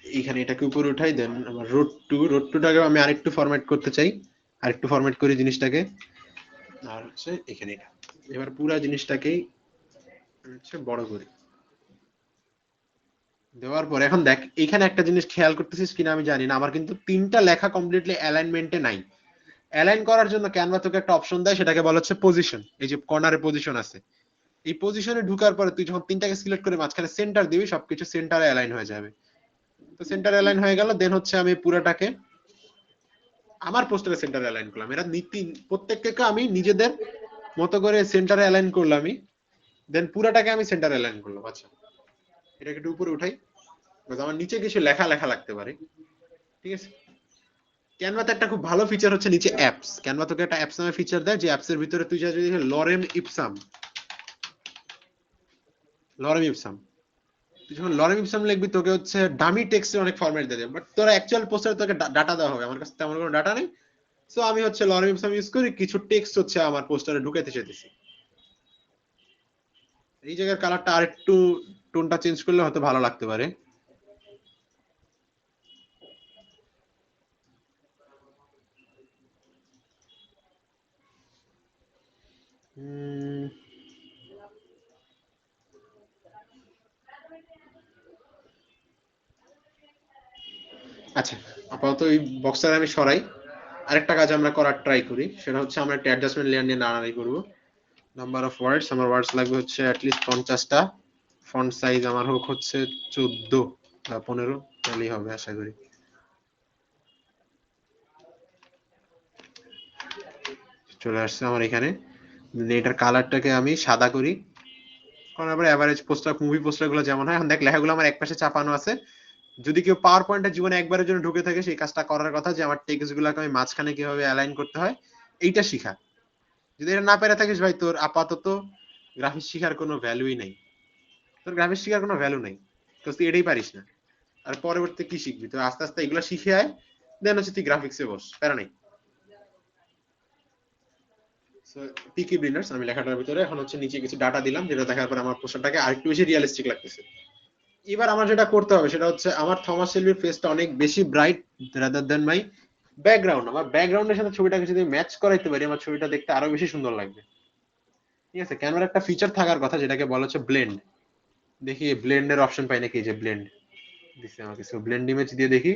এখানে এটাকে উপরে উঠাই, দেন আমার রোড টুটাকে আমি আরেকটু ফরম্যাট করতে চাই, আরেকটু ফরম্যাট করি জিনিসটাকে, আর হচ্ছে এখানে এটা এবার পুরা জিনিসটাকেই হচ্ছে বড় করি। দেওয়ার পর এখন দেখ এখানে একটা জিনিস খেয়াল করতেছিস কিনা আমি জানি না, আমার কিন্তু তিনটা লেখা কমপ্লিটলি অ্যালাইনমেন্টে নাই। অ্যালাইন করার জন্য ক্যানভা তোকে একটা অপশন দেয়, সেটাকে বলা হচ্ছে পজিশন। এই যে কর্নারে পজিশন আছে, এই পজিশনে ঢুকার পরে তুই যখন তিনটাকে সিলেক্ট করে মাঝখানে সেন্টার দিবি, সবকিছু সেন্টারে অ্যালাইন হয়ে যাবে। তো সেন্টার অ্যালাইন হয়ে গেল, দেন হচ্ছে আমি পুরোটাকে আমার পোস্টারে সেন্টারে অ্যালাইন করলাম। এরা প্রত্যেককে আমি নিজেদের মতো করে সেন্টারে অ্যালাইন করলামই, দেন পুরাটাকে আমি সেন্টারে অ্যালাইন করলাম। আচ্ছা এটাকে একটু উপরে উঠাই, আমার নিচে কিছু লেখা লেখা লাগতে পারে, ঠিক আছে? ক্যানভাতে একটা খুব ভালো ফিচার হচ্ছে নিচে অ্যাপস। ক্যানভা তোকে একটা অ্যাপস নামে ফিচার দেয়, যে অ্যাপস এর ভিতরে তুই যদি লরেম ইপসাম তুই যখন লরেম ইপসাম লিখবি, তোকে হচ্ছে ডামি টেক্সটের অনেক ফরম্যাট দিয়ে দেবে, বাট তোরা অ্যাকচুয়াল পোস্টারে তোকে ডাটা দেওয়া হবে, আমার কাছে তেমন কোনো ডাটা নেই। সো আমি হচ্ছে লরেম ইপসাম ইউজ করি, কিছু টেক্সট হচ্ছে আমার পোস্টারে ঢুকাইতে চাইতেছি। এই জায়গার কালারটা আরেকটু টোনটা চেঞ্জ করলে হয়তো ভালো লাগতে পারে। আচ্ছা আপাতত এই বক্সটা আমি সরাই, আরেকটা কাজ আমরা করার ট্রাই করি, সেটা হচ্ছে আমরা একটা অ্যাডজাস্টমেন্ট লেয়ার নিয়ে নাড়ানাড়ি করবো। নাম্বার অফ ওয়ার্ডস, আমার ওয়ার্ডস লাগবে হচ্ছে অ্যাটলিস্ট 50টা। ফন্ট সাইজ আমার হোক হচ্ছে 14 বা 15, তাহলেই হবে আশা করি। চলে আসছে আমার এখানে, এটার কালারটাকে আমি সাদা করি, কারণ আবার এভারেজ পোস্টার মুভি পোস্টার গুলো যেমন হয়, এখন দেখ লেখাগুলো আমার একপাশে চাপানো আছে। যদি কেউ পাওয়ার পয়েন্টের জীবনে একবারের জন্য ঢুকে থাকে, সেই কাজটা করার কথা, যে আমার টেক্সট গুলাকে আমি মাঝখানে কিভাবে অ্যালাইন করতে হয় এইটা শিখা। যদি এটা না পেরে থাকিস ভাই, তোর আপাতত গ্রাফিক্স শিখার কোনো ভ্যালুই নাই, তোর গ্রাফিক্স শিখার কোনো ভ্যালু নেই, তো তুই এটাই পারিস না। আর পরবর্তীতে কি শিখবি? তো আস্তে আস্তে এগুলো শিখে আয়, দেন হচ্ছে তুই গ্রাফিক্সে বস, প্যারা নাই। পিকি ব্লিন্ডার্স আমি লেখাটার ভিতরে এখন হচ্ছে নিচে কিছু ডাটা দিলাম, যেটা দেখার পর আমার পোস্টারটাকে আরেকটু বেশি রিয়েলিস্টিক লাগতেছে। এবার আমার যেটা করতে হবে সেটা হচ্ছে আমার থমাস শেলবির ফেসটা অনেক বেশি bright rather than my background. আমার ব্যাকগ্রাউন্ডের সাথে ছবিটাকে যদি ম্যাচ করাইতে পারি, আমার ছবিটা দেখতে আরো বেশি সুন্দর লাগবে, ঠিক আছে? ক্যামেরার একটা ফিচার থাকার কথা, যেটাকে বলা হচ্ছে ব্লেন্ড। দেখি ব্লেন্ডের অপশন পাই নাকি, যে ব্লেন্ড দিছে আমাকে, সো ব্লেন্ড ইমেজ দিয়ে দেখি।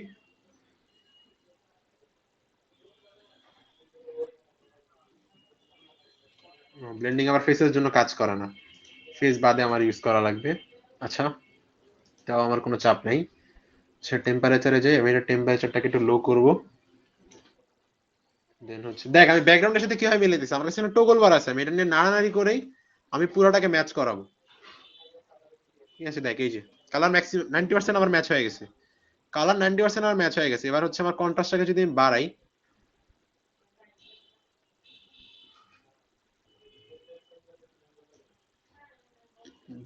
ব্লেন্ডিং আমার ফেসের জন্য কাজ করে না, ফেস বাদে আমার ইউজ করা লাগবে। আচ্ছা তাও আমার কোনো চাপ নেই। সে টেম্পারেচারে যাই, আমি এটা টেম্পারেচারটাকে একটু লো করব। দেন হচ্ছে দেখ আমি ব্যাকগ্রাউন্ডের সাথে কিভাবে মিলে দিছি, আমার কাছে টগল বার আছে, আমি এটা নিয়ে নাড়ানাড়ি করেই আমি পুরোটাকে ম্যাচ করাবো, ঠিক আছে? দেখ এই যে কালার ম্যাক্সিমাম 90% আমার ম্যাচ হয়ে গেছে, কালার 90% আমার ম্যাচ হয়ে গেছে। এবার হচ্ছে আমার কন্ট্রাস্টটাকে যদি আমি বাড়াই,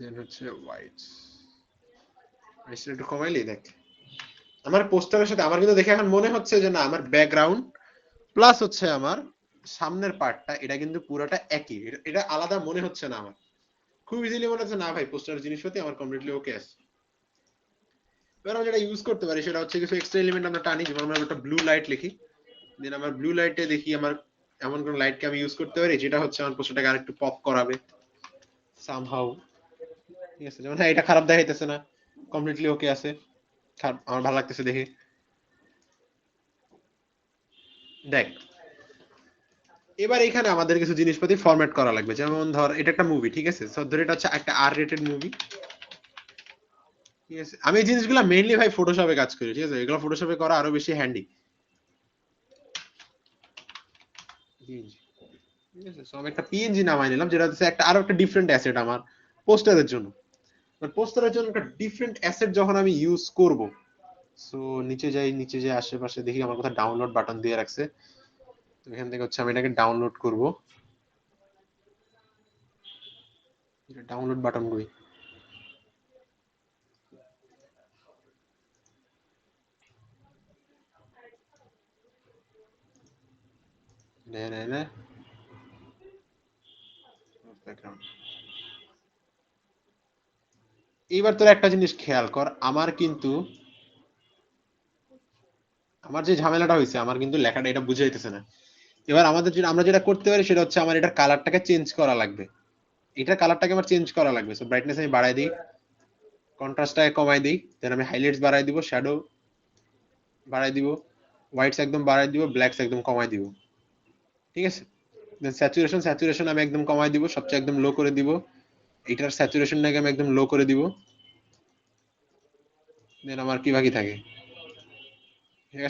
দেন হচ্ছে হোয়াইট একটু কমাইলেই দেখ আমার পোস্টারের সাথে আমার কিন্তু দেখে এখন মনে হচ্ছে যে না, আমার ব্যাকগ্রাউন্ড প্লাস হচ্ছে আমার সামনের পার্টটা, এটা কিন্তু পুরোটা একই, এটা আলাদা মনে হচ্ছে না আমার। খুব ইজিলি মনে হচ্ছে না ভাই পোস্টার জিনিসপাতি আমার কমপ্লিটলি ওকে আছে। এবার আমরা যেটা ইউজ করতে পারি সেটা হচ্ছে কিছু এক্সট্রা এলিমেন্ট আমরা টানি, যেমন আমরা একটা ব্লু লাইট লিখি, দেন আমার ব্লু লাইটে দেখি আমার এমন কোন লাইটকে আমি ইউজ করতে পারি যেটা হচ্ছে আমার পোস্টারটাকে আরেকটু পপ করাবে সামহাউ, ঠিক আছে? যেমন হ্যাঁ এটা খারাপ দেখাইতেছে না, কমপ্লিটলি ওকে আছে, আমার ভালো লাগতেছে দেখে। দেখ এবার এখানে আমাদের কিছু জিনিসপাতি ফরম্যাট করা লাগবে, যেমন ধর এটা একটা মুভি, ঠিক আছে, সো ধর এটা হচ্ছে একটা আর রেটেড মুভি, ঠিক আছে। আমি এই জিনিসগুলো মেইনলি ভাই ফটোশপে কাজ করি, ঠিক আছে, এগুলো ফটোশপে করা আরো বেশি হ্যান্ডি, ঠিক আছে। সো আমি একটা পিএনজি নামাই নিলাম, যেটা হচ্ছে একটা আরো একটা ডিফারেন্ট অ্যাসেট আমার পোস্টারের জন্য। পোস্টারের জন্য একটা ডিফারেন্ট অ্যাসেট যখন আমি ইউজ করব, সো নিচে যাই, নিচে যাই আশেপাশে দেখি আমার কোথাও ডাউনলোড বাটন দিয়ে রাখছে, তো এখান থেকে হচ্ছে আমি এটাকে ডাউনলোড করব। ডাউনলোড বাটন কই? নে নে নে ব্যাকগ্রাউন্ড। এইবার তোর একটা জিনিস খেয়াল কর, আমার কিন্তু আমার যে ঝামেলাটা হয়েছে, আমার কিন্তু লেখাটা এটা বুঝাইতেছে না। এবার আমাদের যেটা আমরা যেটা করতে পারি সেটা হচ্ছে আমার এটার কালারটাকে চেঞ্জ করা লাগবে, এটার কালারটাকে আমার চেঞ্জ করা লাগবে। সো ব্রাইটনেস আমি বাড়াই দিই, কন্ট্রাস্টটাকে কমাই দিই, দেন আমি হাইলাইটস বাড়াই দিব, শ্যাডো বাড়াই দিব, হোয়াইটস একদম বাড়াই দিব, ব্ল্যাকস একদম কমাই দিব, ঠিক আছে। দেন স্যাচুরেশন আমি একদম কমাই দিব, সবচেয়ে একদম লো করে দিব, এটার স্যাচুরেশনটাকে আমি একদম লো করে দিব। দেন আমার কি বাকি থাকে,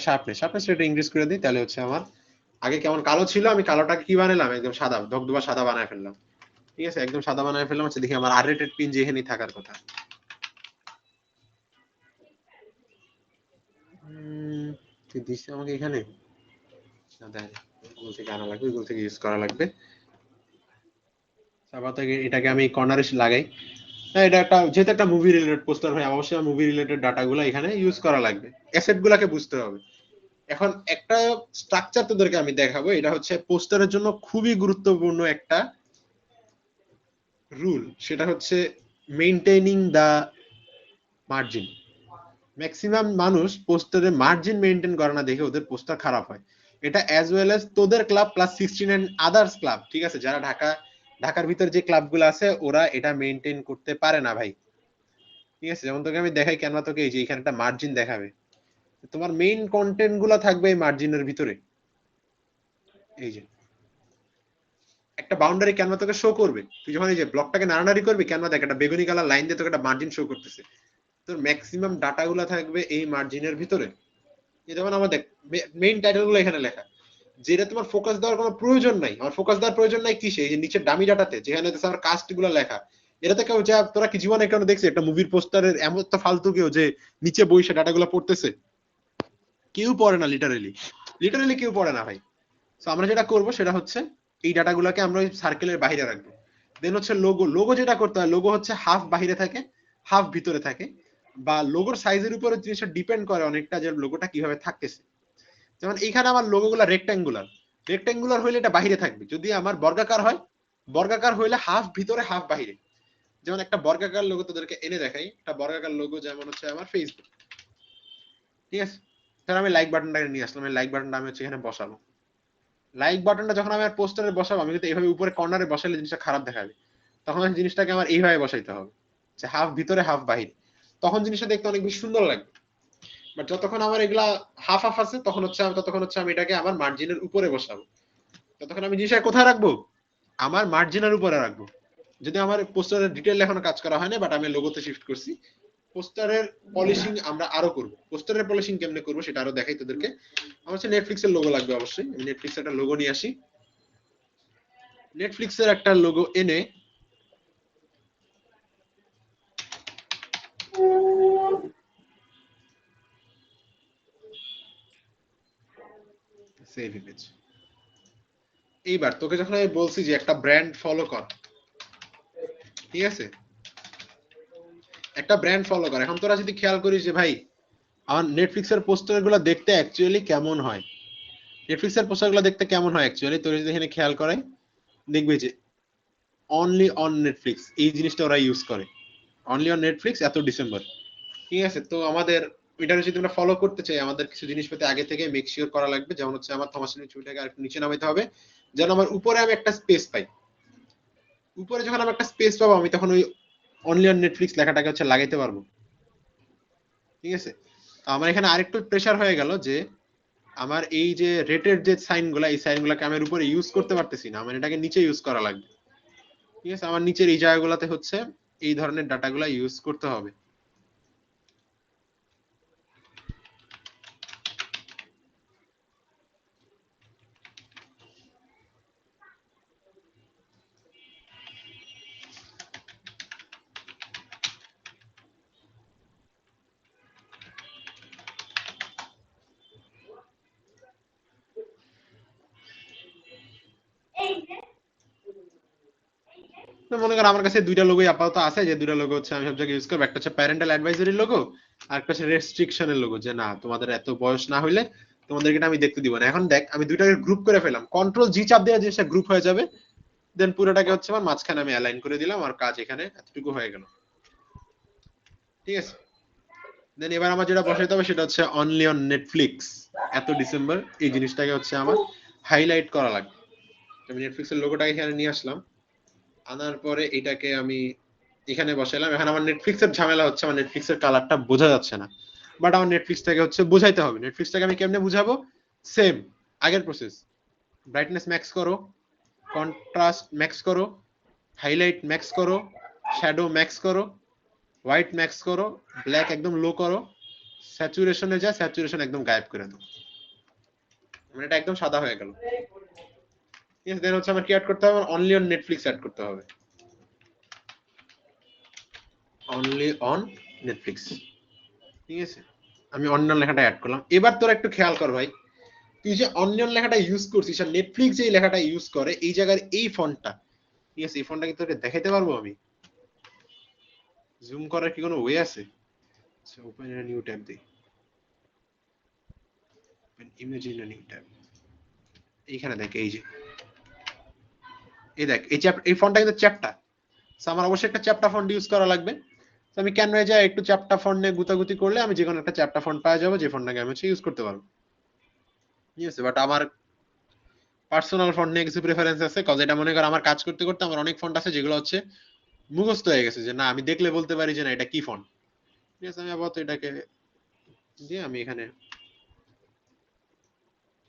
শার্পনেস রেট ইনক্রিজ করে দিই, তাহলে হচ্ছে আমার আগে কেমন কালো ছিল, আমি কালোটাকে কি বানালাম, একদম সাদা, ধবধবা সাদা বানায় ফেললাম, ঠিক আছে, একদম সাদা বানায় ফেললাম। হচ্ছে দেখি আমার আর রেটেড পিন যেখানেই থাকার কথা। তুই দিস আমাকে এখানে, না দেয়, গুগল থেকে আনা লাগবে, গুগল থেকে ইউজ করা লাগবে। তারপর থেকে এটাকে আমি কর্নারে লাগাই। হ্যাঁ, এটা একটা যেহেতু একটা মুভি রিলেটেড পোস্টার হয়, অবশ্যই মুভি রিলেটেড ডাটাগুলো এখানে ইউজ করা লাগবে, অ্যাসেট গুলাকে বুঝতে হবে। এখন একটা স্ট্রাকচার তোদেরকে আমি দেখাবো, এটা হচ্ছে পোস্টারের জন্য খুবই গুরুত্বপূর্ণ একটা রুল, সেটা হচ্ছে মেইনটেইনিং দা মার্জিন। ম্যাক্সিমাম মানুষ পোস্টারে মার্জিন মেইনটেইন করে না দেখে ওদের পোস্টার খারাপ হয়। এটা অ্যাজ ওয়েল অ্যাজ তোদের club plus 16 and others club, ঠিক আছে, যারা ঢাকার ভিতর যে ক্লাবগুলো আছে ওরা এটা মেইনটেইন করতে পারে না ভাই, ঠিক আছে। যেমন তোকে আমি দেখাই, কেন তোকে এই যে এখানে একটা মার্জিন দেখাবে, তোমার মেইন কন্টেন্ট গুলা থাকবে এই মার্জিনের ভিতরে। এই যে একটা বাউন্ডারি ক্যানভা তোকে শো করবে, তুই যখন এই যে ব্লকটাকে নাড়ানাড়ি করবি, ক্যানভা দেখ একটা বেগুনি কালার লাইন দিয়ে তোকে একটা মার্জিন শো করতেছে, তোর ম্যাক্সিমাম ডাটা গুলা থাকবে এই মার্জিনের ভিতরে। যেমন আমার দেখ মেইন টাইটেল গুলো এখানে লেখা, যেটা তোমার ফোকাস দেওয়ার কোনো প্রয়োজন নাই, আমার ফোকাস দেওয়ার প্রয়োজন নাই কিসে, এই যে নিচের দামি ডাটাতে যেখানে আমার কাস্ট গুলো লেখা, এটাতে কেউ যা তোরা কি জীবনে কেন দেখছিস একটা মুভির পোস্টারের এমন তো ফালতু কেউ যে নিচে বইসে ডাটা গুলো পড়তেছে? কেউ পড়ে না, লিটারেলি লিটারেলি কেউ পড়ে না ভাই। তো আমরা যেটা করব সেটা হচ্ছে এই ডাটাগুলোকে আমরা ওই সার্কেলের বাইরে রাখবো। দেন হচ্ছে লোগো, লোগো যেটা করতে হয়, লোগো হচ্ছে হাফ বাইরে থাকে হাফ ভিতরে থাকে, বা লোগোর সাইজের উপরে জিনিসটা ডিপেন্ড করে অনেকটা যে লোগোটা কিভাবে থাকতেছে। যেমন এখানে আমার লোগোগুলো রেক্ট্যাঙ্গুলার, রেক্ট্যাঙ্গুলার হইলে এটা বাইরে থাকবে, যদি আমার বর্গাকার হয়, বর্গাকার হইলে হাফ ভিতরে হাফ বাইরে। যেমন একটা বর্গাকার লোগো তোদেরকে এনে দেখাই, একটা বর্গাকার লোগো যেমন হচ্ছে আমার ফেসবুক, ঠিক আছে। তাহলে আমি লাইক বাটনটাকে নিয়ে আসলাম, লাইক বাটনটা আমি হচ্ছে এখানে বসাবো। লাইক বাটনটা যখন আমি আর পোস্টারে বসাবো, আমি কিন্তু এইভাবে উপরে কর্নারে বসালে জিনিসটা খারাপ দেখাবে, তখন জিনিসটাকে আমার এইভাবে বসাইতে হবে, যে হাফ ভিতরে হাফ বাহিরে, তখন জিনিসটা দেখতে অনেক বেশি সুন্দর লাগবে। বাট যতক্ষণ আমার এগুলা হাফ হাফ আছে, ততক্ষণ হচ্ছে আমি এটাকে আমার মার্জিনের উপরে বসাবো। ততক্ষণ আমি জিনিসটা কোথায় রাখবো, আমার মার্জিনের উপরে রাখবো। যদি আমার পোস্টারের ডিটেইল এখনো কাজ করা হয় না, বাট আমি লোগোতে শিফট করছি। পোস্টারের পলিশিং আমরা আরো করব, পোস্টারের পলিশিং কেমনে করবো সেটা আরো দেখাই তোদেরকে। আমার হচ্ছে নেটফ্লিক্সের লোগো লাগবে, অবশ্যই আমি নেটফ্লিক্সের একটা লোগো নিয়ে আসি। নেটফ্লিক্সের একটা লোগো এনে সেভ ইমেজ। এইবার তোকে যখন আমি বলছি যে একটা ব্র্যান্ড ফলো কর, ঠিক আছে, একটা ব্র্যান্ড ফলো কর, এখন তোরা যদি খেয়াল করিস যে ভাই আমার নেটফ্লিক্সের পোস্টার গুলো দেখতে অ্যাকচুয়ালি কেমন হয়, নেটফ্লিক্সের পোস্টার গুলো দেখতে কেমন হয় অ্যাকচুয়ালি, তোর যদি এখানে খেয়াল করাই দেখবি যে অনলি অন নেটফ্লিক্স এই জিনিসটা ওরা ইউজ করে, অনলি অন নেটফ্লিক্স এত ডিসেম্বর, ঠিক আছে। তো আমাদের এটা যদি আমরা ফলো করতে চাই, আমাদের কিছু জিনিসপাতি আগে থেকে মেক শিওর করা লাগবে। যেমন হচ্ছে আমার থমাসের ছবিটাকে আর নিচে নামাইতে হবে, যেন আমার উপরে আমি একটা স্পেস পাই। উপরে যখন আমি একটা স্পেস পাবো, আমি তখন ওই অনলি অন নেটফ্লিক্স লেখাটাকে হচ্ছে লাগাইতে পারবো, ঠিক আছে। তো আমার এখানে আরেকটু প্রেসার হয়ে গেল যে আমার এই যে রেটের যে সাইনগুলা, এই সাইনগুলোকে আমি এর উপরে ইউজ করতে পারতেছি না, আমার এটাকে নিচে ইউজ করা লাগবে। ঠিক আছে, আমার নিচের এই জায়গাগুলোতে হচ্ছে এই ধরনের ডাটাগুলা ইউজ করতে হবে। তো মনে করেন আমার কাছে দুইটা লোগোই আপাতত আছে, যে দুইটা লোগো হচ্ছে আমি সব জায়গায় ইউজ করবো। একটা হচ্ছে প্যারেন্টাল অ্যাডভাইজারি লোগো, আর একটা হচ্ছে রেস্ট্রিকশনের লোগো, যে না তোমাদের এত বয়স না হইলে তোমাদেরকে এটা আমি দেখতে দিব না। এখন দেখ আমি দুইটাকে গ্রুপ করে ফেলাম, কন্ট্রোল জি চাপ দেওয়া জিনিসটা গ্রুপ হয়ে যাবে, দেন পুরোটাকে হচ্ছে আমার মাঝখানে আমি অ্যালাইন করে দিলাম, আর কাজ এখানে এতটুকু হয়ে গেল। ঠিক আছে, দেন এবার আমার যেটা বসাইতে হবে সেটা হচ্ছে অনলি অন নেটফ্লিক্স এত ডিসেম্বর, এই জিনিসটাকে হচ্ছে আমার হাইলাইট করা লাগবে। আমি নেটফ্লিক্সের লোগোটাকে এখানে নিয়ে আসলাম, আনার পরে এটাকে আমি এখানে বসাইলাম। এখন আমার নেটফ্লিক্সের ঝামেলা হচ্ছে আমার নেটফ্লিক্সের কালারটা বোঝা যাচ্ছে না, বাট আমার নেটফ্লিক্সটাকে হচ্ছে বোঝাইতে হবে। নেটফ্লিক্সটাকে আমি কেমনে বুঝাবো? সেম আগের প্রসেস, ব্রাইটনেস ম্যাক্স করো, কন্ট্রাস্ট ম্যাক্স করো, হাইলাইট ম্যাক্স করো, শ্যাডো ম্যাক্স করো, হোয়াইট ম্যাক্স করো, ব্ল্যাক একদম লো করো, স্যাচুরেশনে যা স্যাচুরেশন একদম গায়েব করে দাও, মানে এটা একদম সাদা হয়ে গেল। ঠিক আছে, দেন হচ্ছে আমার কি অ্যাড করতে হবে? অনলি অন নেটফ্লিক্স অ্যাড করতে হবে, অনলি অন নেটফ্লিক্স। ঠিক আছে, আমি অনিয়ন লেখাটা অ্যাড করলাম। এবার তোরা একটু খেয়াল কর ভাই, তুই যে অনিয়ন লেখাটা ইউজ করছিস আর নেটফ্লিক্স যে লেখাটা ইউজ করে এই জায়গার এই ফন্টটা, ঠিক আছে, এই ফন্টটা কি তোকে দেখাইতে পারবো আমি? জুম করার কি কোনো ওয়ে আছে? আচ্ছা, ওপেন এ নিউ ট্যাব দেই, open image in a new tab. এইখানে দেখ, এই যে এই দেখ এই ফন্টটা কিন্তু চ্যাপ্টা, আমার অবশ্যই একটা চ্যাপ্টা ফন্ট ইউজ করা লাগবে। তো আমি ক্যানভায় যাই একটু চ্যাপ্টা ফন্ট নিয়ে গুতাগুতি করলে আমি যে কোনো একটা চ্যাপ্টা ফন্ট পাওয়া যাবো, যে ফন্টটাকে আমি হচ্ছে ইউজ করতে পারবো। ঠিক আছে, বাট আমার পার্সোনাল ফন্ট নিয়ে কিছু প্রেফারেন্স আছে, কজ এটা মনে কর আমার কাজ করতে করতে আমার অনেক ফন্ট আছে যেগুলো হচ্ছে মুখস্থ হয়ে গেছে, যে না আমি দেখলে বলতে পারি যে না এটা কি ফন্ট। ঠিক আছে, আমি আপাতত এটাকে দিয়ে আমি এখানে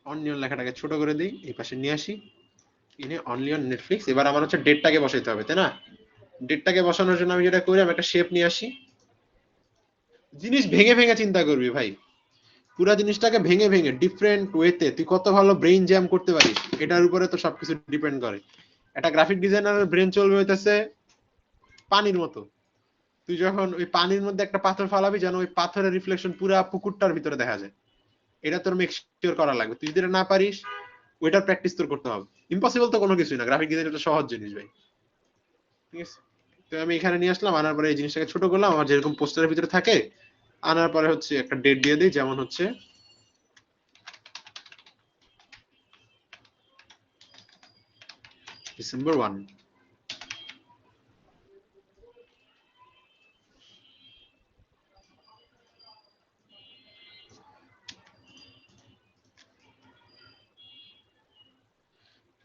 অনিয়ন লেখাটাকে ছোট করে দিই, এই পাশে নিয়ে আসি, এনে অনলি অন নেটফ্লিক্স। এবার আমার হচ্ছে ডেটটাকে বসাইতে হবে, তাই না? ডেটটাকে বসানোর জন্য আমি যেটা করি, আমি একটা শেপ নিয়ে আসি। জিনিস ভেঙে ভেঙে চিন্তা করবি ভাই, পুরা জিনিসটাকে ভেঙে ভেঙে ডিফারেন্ট ওয়েতে তুই কত ভালো ব্রেইন জ্যাম করতে পারিস, এটার উপরে তো সবকিছু ডিপেন্ড করে। একটা গ্রাফিক ডিজাইনারের ব্রেন চলবে হইতেছে পানির মতো, তুই যখন ওই পানির মধ্যে একটা পাথর ফালাবি যেন ওই পাথরের রিফ্লেকশন পুরা পুকুরটার ভিতরে দেখা যায়, এটা তোর মেক শিওর করা লাগবে। তুই যদি এটা না পারিস, ওইটার প্র্যাকটিস তোর করতে হবে। ইম্পসিবল তো কোনো কিছুই না, গ্রাফিক ডিজাইন একটা সহজ জিনিস ভাই। ঠিক আছে, তো আমি এখানে নিয়ে আসলাম, আনার পরে এই জিনিসটাকে ছোট করলাম, আমার যেরকম পোস্টারের ভিতরে থাকে, আনার পরে হচ্ছে একটা ডেট দিয়ে দিই, যেমন হচ্ছে ডিসেম্বর 1।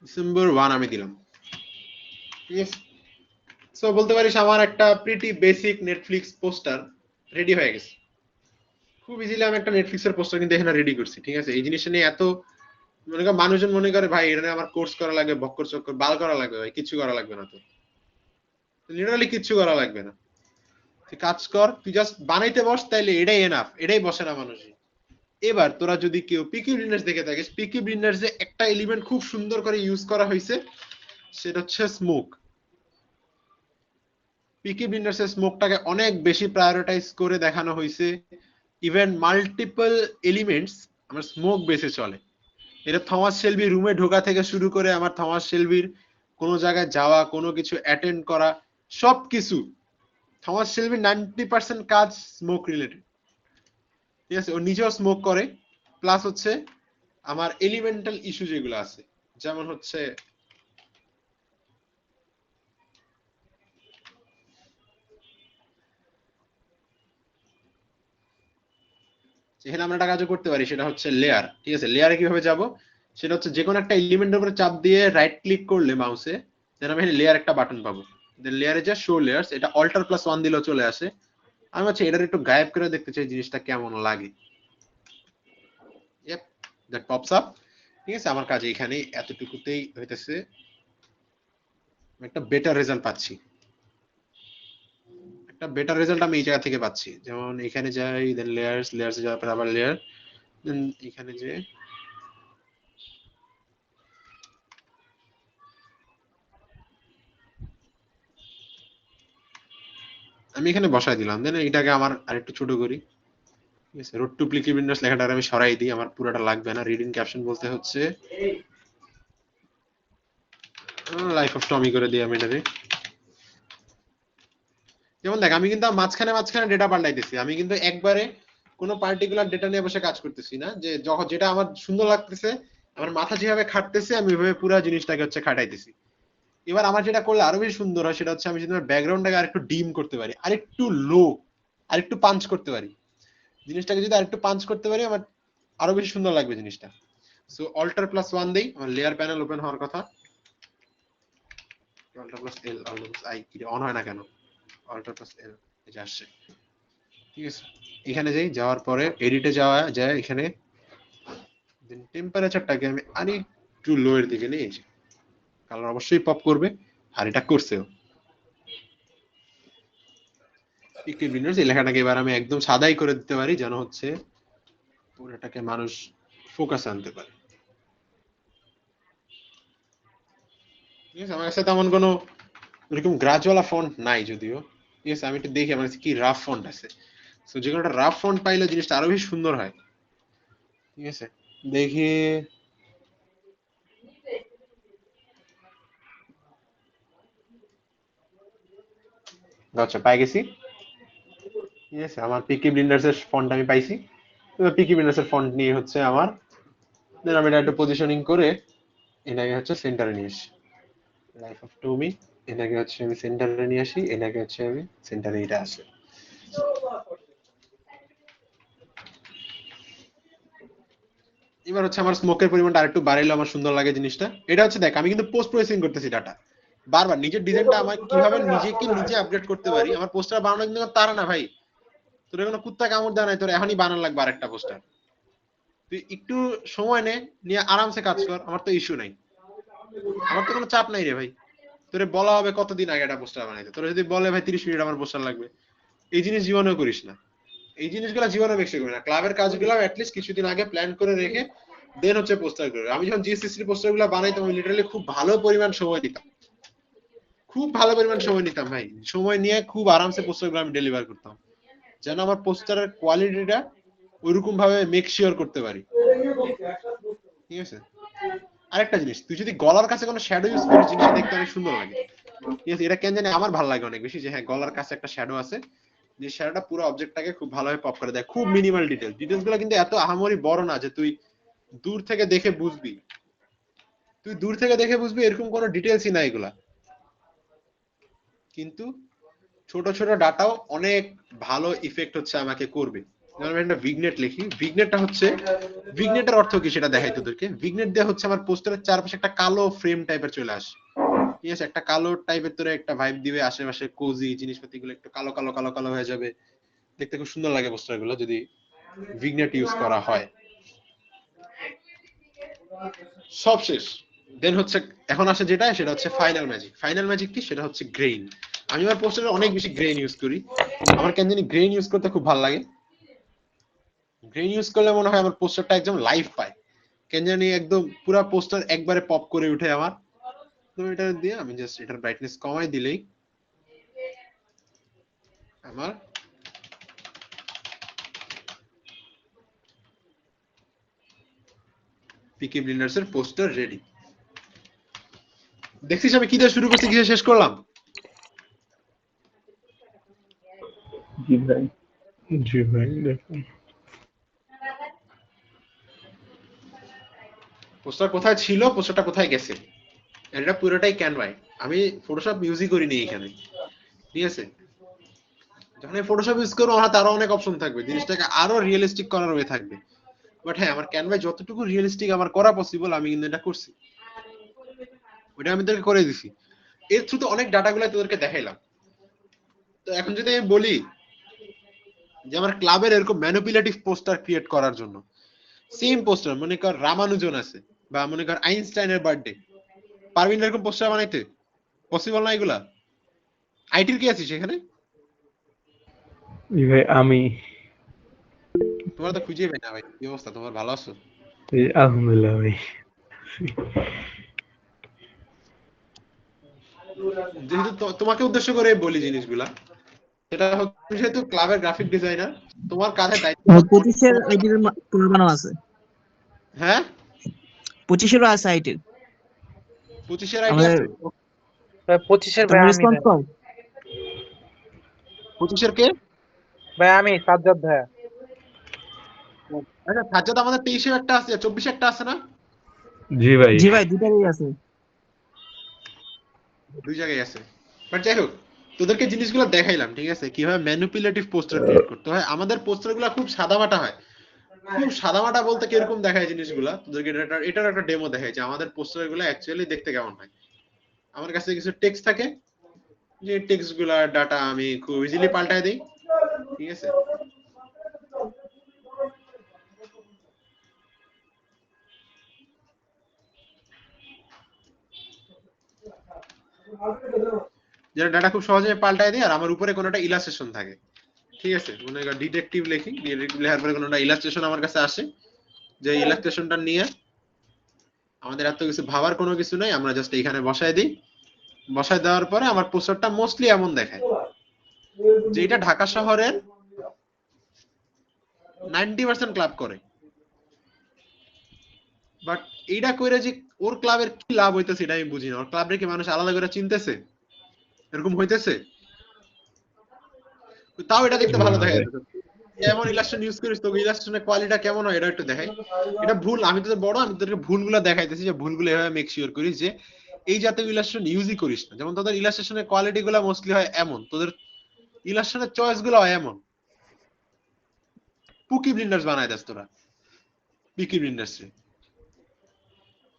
ডিসেম্বর 1 আমি দিলাম। ঠিক আছে, সো বলতে পারিস আমার একটা pretty basic Netflix poster ready হয়ে গেছে। খুব ইজিলি আমি একটা নেটফ্লিক্সের পোস্টার কিন্তু এখানে রেডি করছি। ঠিক আছে, এই জিনিসটা নিয়ে এত মনে কর মানুষজন মনে করে ভাই এটা নিয়ে আমার কোর্স করা লাগবে, বক্কর চক্কর বাল করা লাগবে, ভাই কিছু করা লাগবে না। তো লিটারালি কিচ্ছু করা লাগবে না, তুই কাজ কর, তুই জাস্ট বানাইতে বস, তাইলে এটাই এনাফ, এটাই বসে না মানুষই। এবার তোরা যদি কেউ পিকি ব্লিন্ডার্স দেখে থাকিস, পিকি ব্লিন্ডার্সে একটা এলিমেন্ট খুব সুন্দর করে ইউজ করা হয়েছে, সেটা হচ্ছে স্মোক। পিকি ব্লিন্ডার্সের স্মোকটাকে অনেক বেশি প্রায়োরিটাইজ করে দেখানো হয়েছে, ইভেন মাল্টিপল এলিমেন্টস আমার স্মোক বেসে চলে। এটা থমাস শেলবি রুমে ঢোকা থেকে শুরু করে আমার থমাস শেলবির কোনো জায়গায় যাওয়া, কোনো কিছু অ্যাটেন্ড করা, সবকিছু থমাস শেলবির 90% কাজ স্মোক রিলেটেড। ঠিক আছে, ও নিজেও স্মোক করে, প্লাস হচ্ছে আমার এলিমেন্টাল ইস্যু যেগুলো আছে, যেমন হচ্ছে এখানে আমরা একটা কাজও করতে পারি, সেটা হচ্ছে লেয়ার। ঠিক আছে, লেয়ারে কিভাবে যাব, সেটা হচ্ছে যে কোনো একটা এলিমেন্টের উপরে চাপ দিয়ে রাইট ক্লিক করলে মাউসে, দেন আমি এখানে লেয়ার একটা বাটন পাবো, দেন লেয়ারে যা শো লেয়ার্স, এটা অল্টার প্লাস 1 দিলেও চলে আসে। আমি হচ্ছে এটার একটু গায়েব করে দেখতে চাই জিনিসটা কেমন লাগে। That pops up. ঠিক আছে, আমার কাজ এখানে এতটুকুতেই হইতেছে, একটা বেটার রেজাল্ট পাচ্ছি, একটা বেটার রেজাল্ট আমি এই জায়গা থেকে পাচ্ছি। যেমন এখানে যাই, দেন লেয়ার্স, লেয়ার্সে যাওয়ার পর আবার লেয়ার, দেন এখানে যে আমি এখানে বসাই দিলাম, দেন এটাকে আমার আরেকটু ছোট করি। ঠিক আছে, রোড টু পিকি ব্লিন্ডার্স লেখাটা আমি সরাই দিই, আমার পুরোটা লাগবে না। রিডিং ক্যাপশন বলতে হচ্ছে লাইফ অফ টমি করে দিই আমি এটাকে। যেমন দেখ, আমি কিন্তু মাঝখানে মাঝখানে ডেটা পাল্টাইতেছি, আমি কিন্তু একবারে কোনো পার্টিকুলার ডেটা নিয়ে বসে কাজ করতেছি না, যে যখন যেটা আমার সুন্দর লাগতেছে, আমার মাথা যেভাবে খাটতেছে আমি ওইভাবে পুরো জিনিসটাকে হচ্ছে খাটাইতেছি। এবার আমার যেটা করলে আরো বেশি সুন্দর হয় সেটা হচ্ছে আমি যদি ব্যাকগ্রাউন্ডটাকে আরেকটু ডিম করতে পারি, আরেকটু লো, আরেকটু পাঞ্চ করতে পারি, জিনিসটাকে যদি আরেকটু পাঞ্চ করতে পারি আমার আরো বেশি সুন্দর লাগবে জিনিসটা। সো অল্টার প্লাস 1 দেই, আমার লেয়ার প্যানেল ওপেন হওয়ার কথা। Alter plus L, alter plus I, কি অন হয় না কেন? অল্টার প্লাস এল, এই যে আসছে। ঠিক আছে, এখানে যাই, যাওয়ার পরে এডিটে যাওয়া যায়, এখানে দেন টেম্পারেচারটাকে আমি আরেকটু লো এর দিকে নিয়ে এসে, কালার অবশ্যই পপ করবে, আর এটা করছেও। পিকি ব্লিন্ডার্স এই লেখাটাকে এবার আমি একদম সাদাই করে দিতে পারি, যেন হচ্ছে পুরোটাকে মানুষ ফোকাস আনতে পারে। ঠিক আছে, আমার কাছে তেমন কোনো এরকম গ্রাজওয়ালা ফন্ট নাই যদিও। ঠিক আছে, আমি একটু দেখি আমার কাছে কি রাফ ফন্ট আছে। তো যে কোনো একটা রাফ ফন্ট পাইলে জিনিসটা আরো বেশি সুন্দর হয়। ঠিক আছে, দেখি। আচ্ছা, পাই গেছি। ঠিক আছে, আমার পিকি ব্লিন্ডার্স এর ফন্ট আমি পাইছি। এবার পিকি ব্লিন্ডার্স এর ফন্ট নিয়ে হচ্ছে আমার, দেন আমি এটা একটু পজিশনিং করে এটাকে হচ্ছে সেন্টারে নিয়ে আসি। লাইফ অফ টমি, এটাকে হচ্ছে আমি সেন্টারে নিয়ে আসি, এটাকে হচ্ছে আমি সেন্টারে, এটা আসে। এবার হচ্ছে আমার স্মোকের পরিমাণটা আরেকটু বাড়াইলে আমার সুন্দর লাগে জিনিসটা। এটা হচ্ছে দেখ, আমি কিন্তু পোস্ট প্রসেসিং করতেছি ডাটা বারবার, নিজের ডিজাইনটা আমার কিভাবে নিজেকে নিজে আপডেট করতে পারি। আমার পোস্টার বানানো কিন্তু তারা না ভাই, তোর কোনো কুত্তা কামড় দেয় নাই, তোর এখনই বানানো লাগবে আরেকটা পোস্টার। তুই একটু সময় নে, নিয়ে আরামসে কাজ কর, আমার তো ইস্যু নাই, আমার তো কোনো চাপ নাই রে ভাই। তোরে বলা হবে কতদিন আগে একটা পোস্টার বানাইতে, তোরা যদি বলে ভাই 30 মিনিট আমার পোস্টার লাগবে, এই জিনিস জীবনেও করিস না। এই জিনিসগুলো জীবনে বেশি করি না, ক্লাবের কাজগুলো অ্যাটলিস্ট কিছুদিন আগে প্ল্যান করে রেখে দেন হচ্ছে পোস্টার করে। আমি যখন জিএসসি পোস্টার গুলো বানাইতাম, আমি লিটারালি খুব ভালো পরিমাণ সময় নিতাম, খুব ভালো পরিমাণ সময় নিতাম ভাই, সময় নিয়ে খুব আরামসে পোস্টার গুলো আমি ডেলিভার করতাম, যেন আমার পোস্টারের কোয়ালিটিটা ওইরকম ভাবে মেক শিওর করতে পারি। ঠিক আছে, আরেকটা জিনিস, তুই যদি গলার কাছে কোনো শ্যাডো ইউজ করিস, জিনিসটা দেখতে অনেক সুন্দর লাগে। ঠিক আছে, এটা কেন জানি আমার ভালো লাগে অনেক বেশি, যে হ্যাঁ গলার কাছে একটা শ্যাডো আছে, যে শ্যাডোটা পুরো অবজেক্টটাকে খুব ভালোভাবে পপ করে দেয়। খুব মিনিমাল ডিটেইলস, ডিটেইলস গুলো কিন্তু এত আহামরি বড় না যে তুই দূর থেকে দেখে বুঝবি, তুই দূর থেকে দেখে বুঝবি এরকম কোনো ডিটেইলসই না এগুলা, কিন্তু ছোট ছোট ডাটাও অনেক ভালো ইফেক্ট হচ্ছে আমাকে করবে। যেমন আমি একটা ভিগনেট লিখি, ভিগনেটটা হচ্ছে, ভিগনেটের অর্থ কি সেটা দেখাই তোদেরকে। ভিগনেট দিয়ে হচ্ছে আমার পোস্টারের চারপাশে একটা কালো ফ্রেম টাইপের চলে আসে। ঠিক আছে, একটা কালো টাইপের তোরে একটা ভাইব দিবে, আশেপাশে কোজি জিনিসপাতি গুলো একটু কালো কালো কালো কালো হয়ে যাবে, দেখতে খুব সুন্দর লাগে পোস্টার গুলো যদি ভিগনেট ইউজ করা হয়। সব শেষ, দেন হচ্ছে এখন আসে যেটা, সেটা হচ্ছে ফাইনাল ম্যাজিক। ফাইনাল ম্যাজিক কি, সেটা হচ্ছে গ্রেইন। আমি আমার পোস্টারে অনেক বেশি গ্রেইন ইউজ করি, আমার কেন জানি গ্রেইন ইউজ করতে খুব ভালো লাগে। গ্রেইন ইউজ করলে মনে হয় আমার পোস্টারটা একদম লাইভ পায়, কেন জানি একদম পুরো পোস্টার একবারে পপ করে উঠে আমার। তো এটা দিয়ে আমি জাস্ট এটার ব্রাইটনেস কমাই দিলেই আমার পিকি ব্লিন্ডার্স এর পোস্টার রেডি। দেখছিস আমি কি দিয়ে শুরু করছি, কিসে শেষ করলাম? জি ভাই, জি ভাই, দেখুন। পোস্টার কোথায় ছিল, পোস্টারটা কোথায় গেছে, এটা পুরোটাই ক্যানভায়। আমি ফটোশপ ইউজই করিনি এখানে। ঠিক আছে, যখন আমি ফটোশপ ইউজ করবো আমার হাতে আরো অনেক অপশন থাকবে, জিনিসটাকে আরো রিয়েলিস্টিক করার ওয়ে থাকবে। বাট হ্যাঁ, আমার ক্যানভায় যতটুকু রিয়েলিস্টিক আমার করা পসিবল আমি কিন্তু এটা করছি, ওটা আমি তোদেরকে করে দিছি। এর থ্রুতে অনেক ডাটাগুলো তোদেরকে দেখাইলাম। তো এখন যদি আমি বলি যে আমার ক্লাবের এরকম ম্যানিপুলেটিভ পোস্টার ক্রিয়েট করার জন্য সেম পোস্টার, মনে কর রামানুজন আছে বা মনে কর আইনস্টাইনের বার্থডে, পারবেন এরকম পোস্টার বানাইতে? পসিবল না এগুলা। আইটির কি আছে সেখানে? জি ভাই আমি তোমার তো খুঁজে পাই না ভাই, কি অবস্থা তোমার, ভালো আছো? আলহামদুলিল্লাহ ভাই। যেহেতু তোমাকে উদ্দেশ্য করে বলি জিনিসগুলা, সেটা হচ্ছে যেহেতু ক্লাবের গ্রাফিক ডিজাইনার, তোমার কাঁধে দায়িত্ব হচ্ছে 25-এর আইটির পুরো আছে, হ্যাঁ 25-এরও আছে আইটির। 25-এর আইডি আমাদের আছে। 25-এর ভাই তোমরা আমি রেসপন্স ভাই। পাও। 25-এর কে? ভাই আমি সাজ্জাদ ভাইয়া। আচ্ছা সাজ্জাদ, আমাদের 23-এর একটা আছে, 24-এ একটা আছে না? জি ভাই। জি ভাই, দুটারই আছে। দুই জায়গায় আছে। বাট যাই হোক, তোদেরকে জিনিসগুলো দেখাইলাম, ঠিক আছে, কিভাবে ম্যানিপুলেটিভ পোস্টার ক্রিয়েট করতে হয়। আমাদের পোস্টারগুলো খুব সাদামাটা হয়। খুব সাদামাটা বলতে কিরকম দেখায় জিনিসগুলা, তোদেরকে এটার একটা ডেমো দেখাই যে আমাদের পোস্টারগুলো অ্যাকচুয়ালি দেখতে কেমন হয়। আমার কাছে কিছু টেক্সট থাকে, যে টেক্সট গুলার ডাটা আমি খুব ইজিলি পাল্টায় দিই, ঠিক আছে। যেটা ডাটা খুব সহজে পাল্টায় দিই, আর আমার উপরে কোনো একটা ইলাস্ট্রেশন থাকে, ঠিক আছে। মনে কর ডিটেকটিভ লিখি, ডিটেকটিভ লেখার পরে কোনো একটা ইলাস্ট্রেশন আমার কাছে আসে, যে ইলাস্ট্রেশনটা নিয়ে আমাদের এত কিছু ভাবার কোনো কিছু নাই, আমরা জাস্ট এইখানে বসায় দিই। বসায় দেওয়ার পরে আমার পোস্টারটা মোস্টলি এমন দেখায় যে এটা ঢাকা শহরের 90% ক্লাব করে। বাট এইটা কইরা যে ওর ক্লাবের কি লাভ হইতেছে এটা আমি বুঝি না। ওর ক্লাবের কি মানুষ আলাদা করে চিনতেছে? এরকম হইতেছে? তাও এটা দেখতে ভালো না দেখা ভাই। যাচ্ছে। এমন ইলাস্ট্রেশন ইউজ করিস, তো ইলাস্ট্রেশনের কোয়ালিটিটা কেমন হয় এটা একটু দেখাই। এটা ভুল, আমি তোদের বড়, আমি তোদেরকে ভুলগুলো দেখাইতেছি, যে ভুলগুলো এভাবে মেক শিওর করিস যে এই জাতীয় ইলাস্ট্রেশন ইউজই করিস না। যেমন তোদের ইলাস্ট্রেশনের কোয়ালিটি গুলো মোস্টলি হয় এমন, তোদের ইলাস্ট্রেশনের চয়েস গুলো হয় এমন। পুকি ব্লিন্ডার্স বানায় দেস তোরা, পিকি ব্লিন্ডার্স।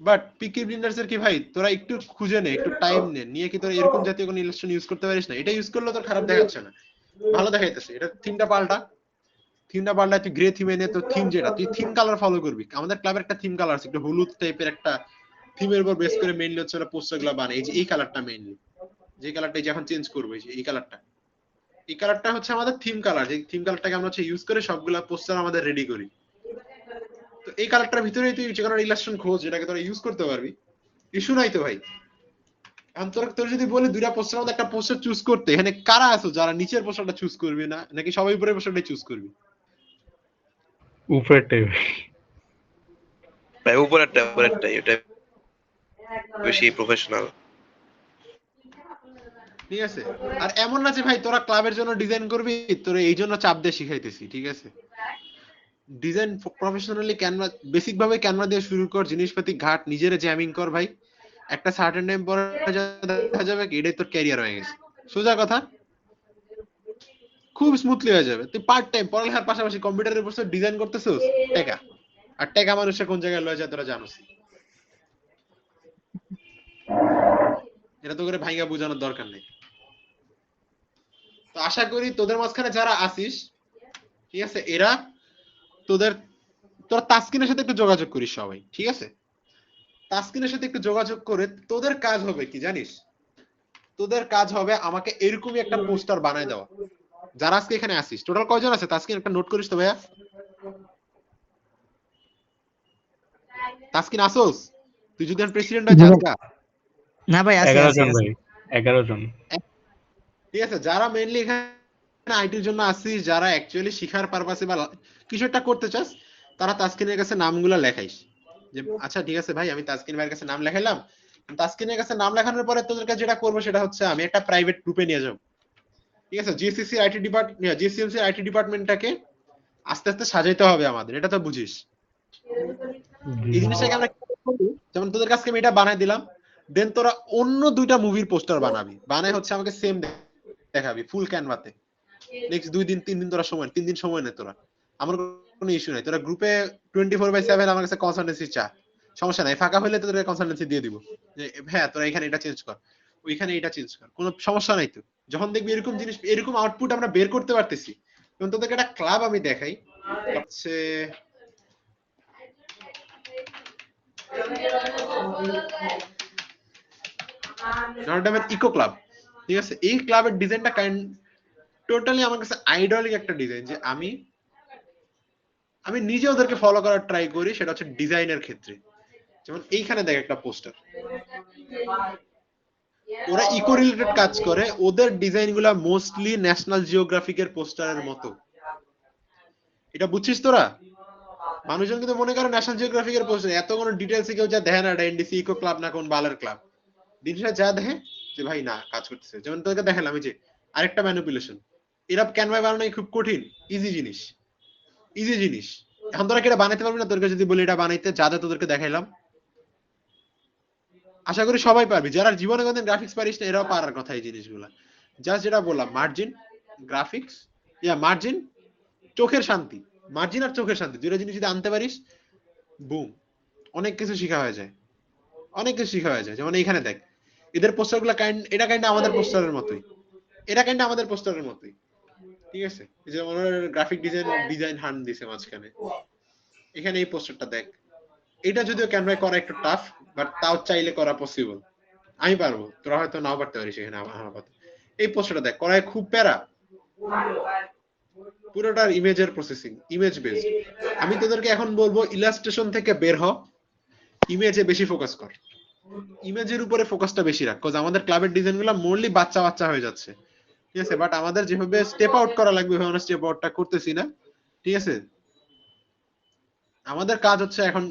বাট পিকি ব্লিন্ডার্স এর কি ভাই, তোরা একটু খুঁজে নে, একটু টাইম নে, নিয়ে কি তোরা এরকম জাতীয় কোনো ইলাস্ট্রেশন ইউজ করতে পারিস না? এটা ইউজ করলে তোর খারাপ দেখাচ্ছে না, ভালো দেখাইতেছে। এটা থিমটা পাল্টা, থিমটা পাল্টায় তুই গ্রে থিম এনে, তো থিম যেটা তুই থিম কালার ফলো করবি। আমাদের ক্লাবের একটা থিম কালার আছে, একটু হলুদ টাইপের একটা থিমের উপর বেস করে মেইনলি হচ্ছে পোস্টার গুলো বানাই। এই যে এই কালারটা মেইনলি, যে কালারটা এখন চেঞ্জ করবো, এই কালারটা, এই কালারটা হচ্ছে আমাদের থিম কালার। যে থিম কালারটাকে আমরা হচ্ছে ইউজ করে সবগুলা পোস্টার আমাদের রেডি করি। তো এই কালারটার ভিতরেই তুই যে কোনো ইলাস্ট্রেশন খোঁজ, যেটাকে তোরা ইউজ করতে পারবি, ইস্যু নাই তো ভাই। এখন তোর যদি বলি দুইটা পোস্টার মধ্যে একটা পোস্টার চুজ করতে, এখানে কারা আছো যারা নিচের পোস্টারটা চুজ করবি না, নাকি সবাই উপরের পোস্টারটাই চুজ করবি? উপরেরটাই ভাই। ভাই উপরেরটাই ওটা বেশি প্রফেশনাল। ঠিক আছে। আর এমন না যে ভাই তোরা ক্লাবের জন্য ডিজাইন করবি, তোরা এই জন্য চাপ দিয়ে শিখাইতেছি, ঠিক আছে। ডিজাইন প্রফেশনালি ক্যানভা, বেসিক ভাবে ক্যানভা দিয়ে শুরু কর, জিনিসপাতি ঘাট, নিজেরে জ্যামিং কর ভাই। একটা সার্টেন টাইম পরে দেখা যাবে কি এটাই তোর ক্যারিয়ার হয়ে গেছে। সোজা কথা, খুব স্মুথলি হয়ে যাবে। তুই পার্ট টাইম পড়ালেখার পাশাপাশি কম্পিউটারের উপর ডিজাইন করতেছিস, টাকা। আর টাকা মানুষের কোন জায়গায় লয়ে যায় তোরা জানোস। এটা তো করে ভাইঙ্গা বোঝানোর দরকার নেই। তো আশা করি তোদের মাঝখানে যারা আসিস, ঠিক আছে, এরা তোরা তাসকিনের সাথে একটু যোগাযোগ করিস সবাই, ঠিক আছে। তাসকিনের সাথে একটু যোগাযোগ করে তোদের কাজ হবে কি জানিস, তোদের কাজ হবে আমাকে এরকমই একটা পোস্টার বানায় দেওয়া। যারা আজকে এখানে আসিস, টোটাল কয়জন আছে তাসকিন, একটা নোট করিস তো ভাইয়া। তাসকিন আসোস? তুই যদি প্রেসিডেন্ট হয় আজকা। না ভাই, আছে 11 আছে জন আছে। ভাই, 11 জন। ঠিক আছে, যারা মেইনলি এখানে আইটির জন্য আসিস, যারা অ্যাকচুয়ালি শিখার পারপাসে বা কিছু একটা করতে চাস, তারা তাসকিনের কাছে নামগুলো লেখাইস। যে আচ্ছা ঠিক আছে ভাই, আমি তাসকিন ভাইয়ের কাছে নাম লেখাইলাম। তাসকিনের কাছে নাম লেখানোর পরে তোদেরকে যেটা করবো সেটা হচ্ছে আমি একটা প্রাইভেট গ্রুপে নিয়ে যাবো, ঠিক আছে। জিসিসি আইটি ডিপার্টমেন্ট, জিসিএমসি আইটি ডিপার্টমেন্টটাকে আস্তে আস্তে সাজাইতে হবে আমাদের, এটা তো বুঝিস। জি। এই জিনিসটাকে আমরা কি করবো, যেমন তোদের কাছে আমি এটা বানাই দিলাম, দেন তোরা অন্য দুইটা মুভির পোস্টার বানাবি, বানাই হচ্ছে আমাকে সেম দেখাবি ফুল ক্যানভাতে। নেক্সট 2 দিন 3 দিন তোরা সময়, 3 দিন সময় নে তোরা, আমার কোনো ইস্যু নাই। তোরা গ্রুপে 24/7 আমার কাছে কনসালটেন্সি চা, সমস্যা নাই। ফাঁকা হলে তোদের কনসালটেন্সি দিয়ে দিব, যে হ্যাঁ তোরা এখানে এটা চেঞ্জ কর, ওইখানে এটা চেঞ্জ কর, কোনো সমস্যা নাই তো। যখন দেখবি এরকম জিনিস, এরকম আউটপুট আমরা বের করতে পারতেছি, তখন তোদেরকে একটা ক্লাব আমি দেখাই হচ্ছে নটরডেমের ইকো ক্লাব, ঠিক আছে, এই ক্লাবের ডিজাইনটা টোটালি আমার কাছে আইডলিক একটা ডিজাইন, যে আমি নিজে ওদেরকে ফলো করার ট্রাই করি, সেটা হচ্ছে ডিজাইনের ক্ষেত্রে। যেমন এইখানে দেখ একটা পোস্টার, ওরা ইকো রিলেটেড কাজ করে, ওদের ডিজাইন গুলা মোস্টলি ন্যাশনাল জিওগ্রাফিকের পোস্টারের মতো। এটা বুঝছিস তোরা? মানুষজন কিন্তু মনে করে ন্যাশনাল জিওগ্রাফিকের পোস্টার, এত কোনো ডিটেলসে কেউ যা দেখে না, এটা এনডিসি ইকো ক্লাব না কোন বালের ক্লাব, জিনিসটা যা দেখে যে ভাই না কাজ করতেছে। যেমন তোকে দেখালাম যে আরেকটা ম্যানিপুলেশন, এরা ক্যানভায় বানানো খুব কঠিন, ইজি জিনিস, ইজি জিনিস। এখন তোরা কি এটা বানাইতে পারবি না? তোরকে যদি বলি এটা বানাইতে, যা যা তোদেরকে দেখাইলাম, আশা করি সবাই পারবি। যারা জীবনে কোনদিন গ্রাফিক্স পারিস না, এরাও পারার কথা এই জিনিসগুলা। জাস্ট যেটা বললাম, মার্জিন, গ্রাফিক্স, মার্জিন, চোখের শান্তি, মার্জিন আর চোখের শান্তি, দুটো জিনিস যদি আনতে পারিস, বুম, অনেক কিছু শিখা হয়ে যায়, অনেক কিছু শিখা হয়ে যায়। যেমন এইখানে দেখ, এদের পোস্টার গুলা এটা কাইন্ড আমাদের পোস্টারের মতোই, এটা কাইন্ড আমাদের পোস্টারের মতোই, ঠিক আছে। যেমন গ্রাফিক ডিজাইন হান্ড দিছে মাঝখানে, এখানে এই পোস্টারটা দেখ, এটা যদিও ক্যামেরায় করা একটু টাফ, বাট তাও চাইলে করা পসিবল। আমি পারবো, তোরা হয়তো নাও পারতে পারিস। এখানে আমার এই পোস্টারটা দেখ, করায় খুব প্যারা, পুরোটার ইমেজের প্রসেসিং, ইমেজ বেসড। আমি তোদেরকে এখন বলবো ইলাস্ট্রেশন থেকে বের হ, ইমেজে বেশি ফোকাস কর, ইমেজের উপরে ফোকাসটা বেশি রাখ, কজ আমাদের ক্লাবের ডিজাইন গুলো মোরলি বাচ্চা বাচ্চা হয়ে যাচ্ছে, ঠিক আছে। বাট আমাদের যেভাবে স্টেপ আউট করা লাগবে, ওইভাবে স্টেপ আউটটা করতেছি না, ঠিক আছে। আমাদের কাজ হচ্ছে এখন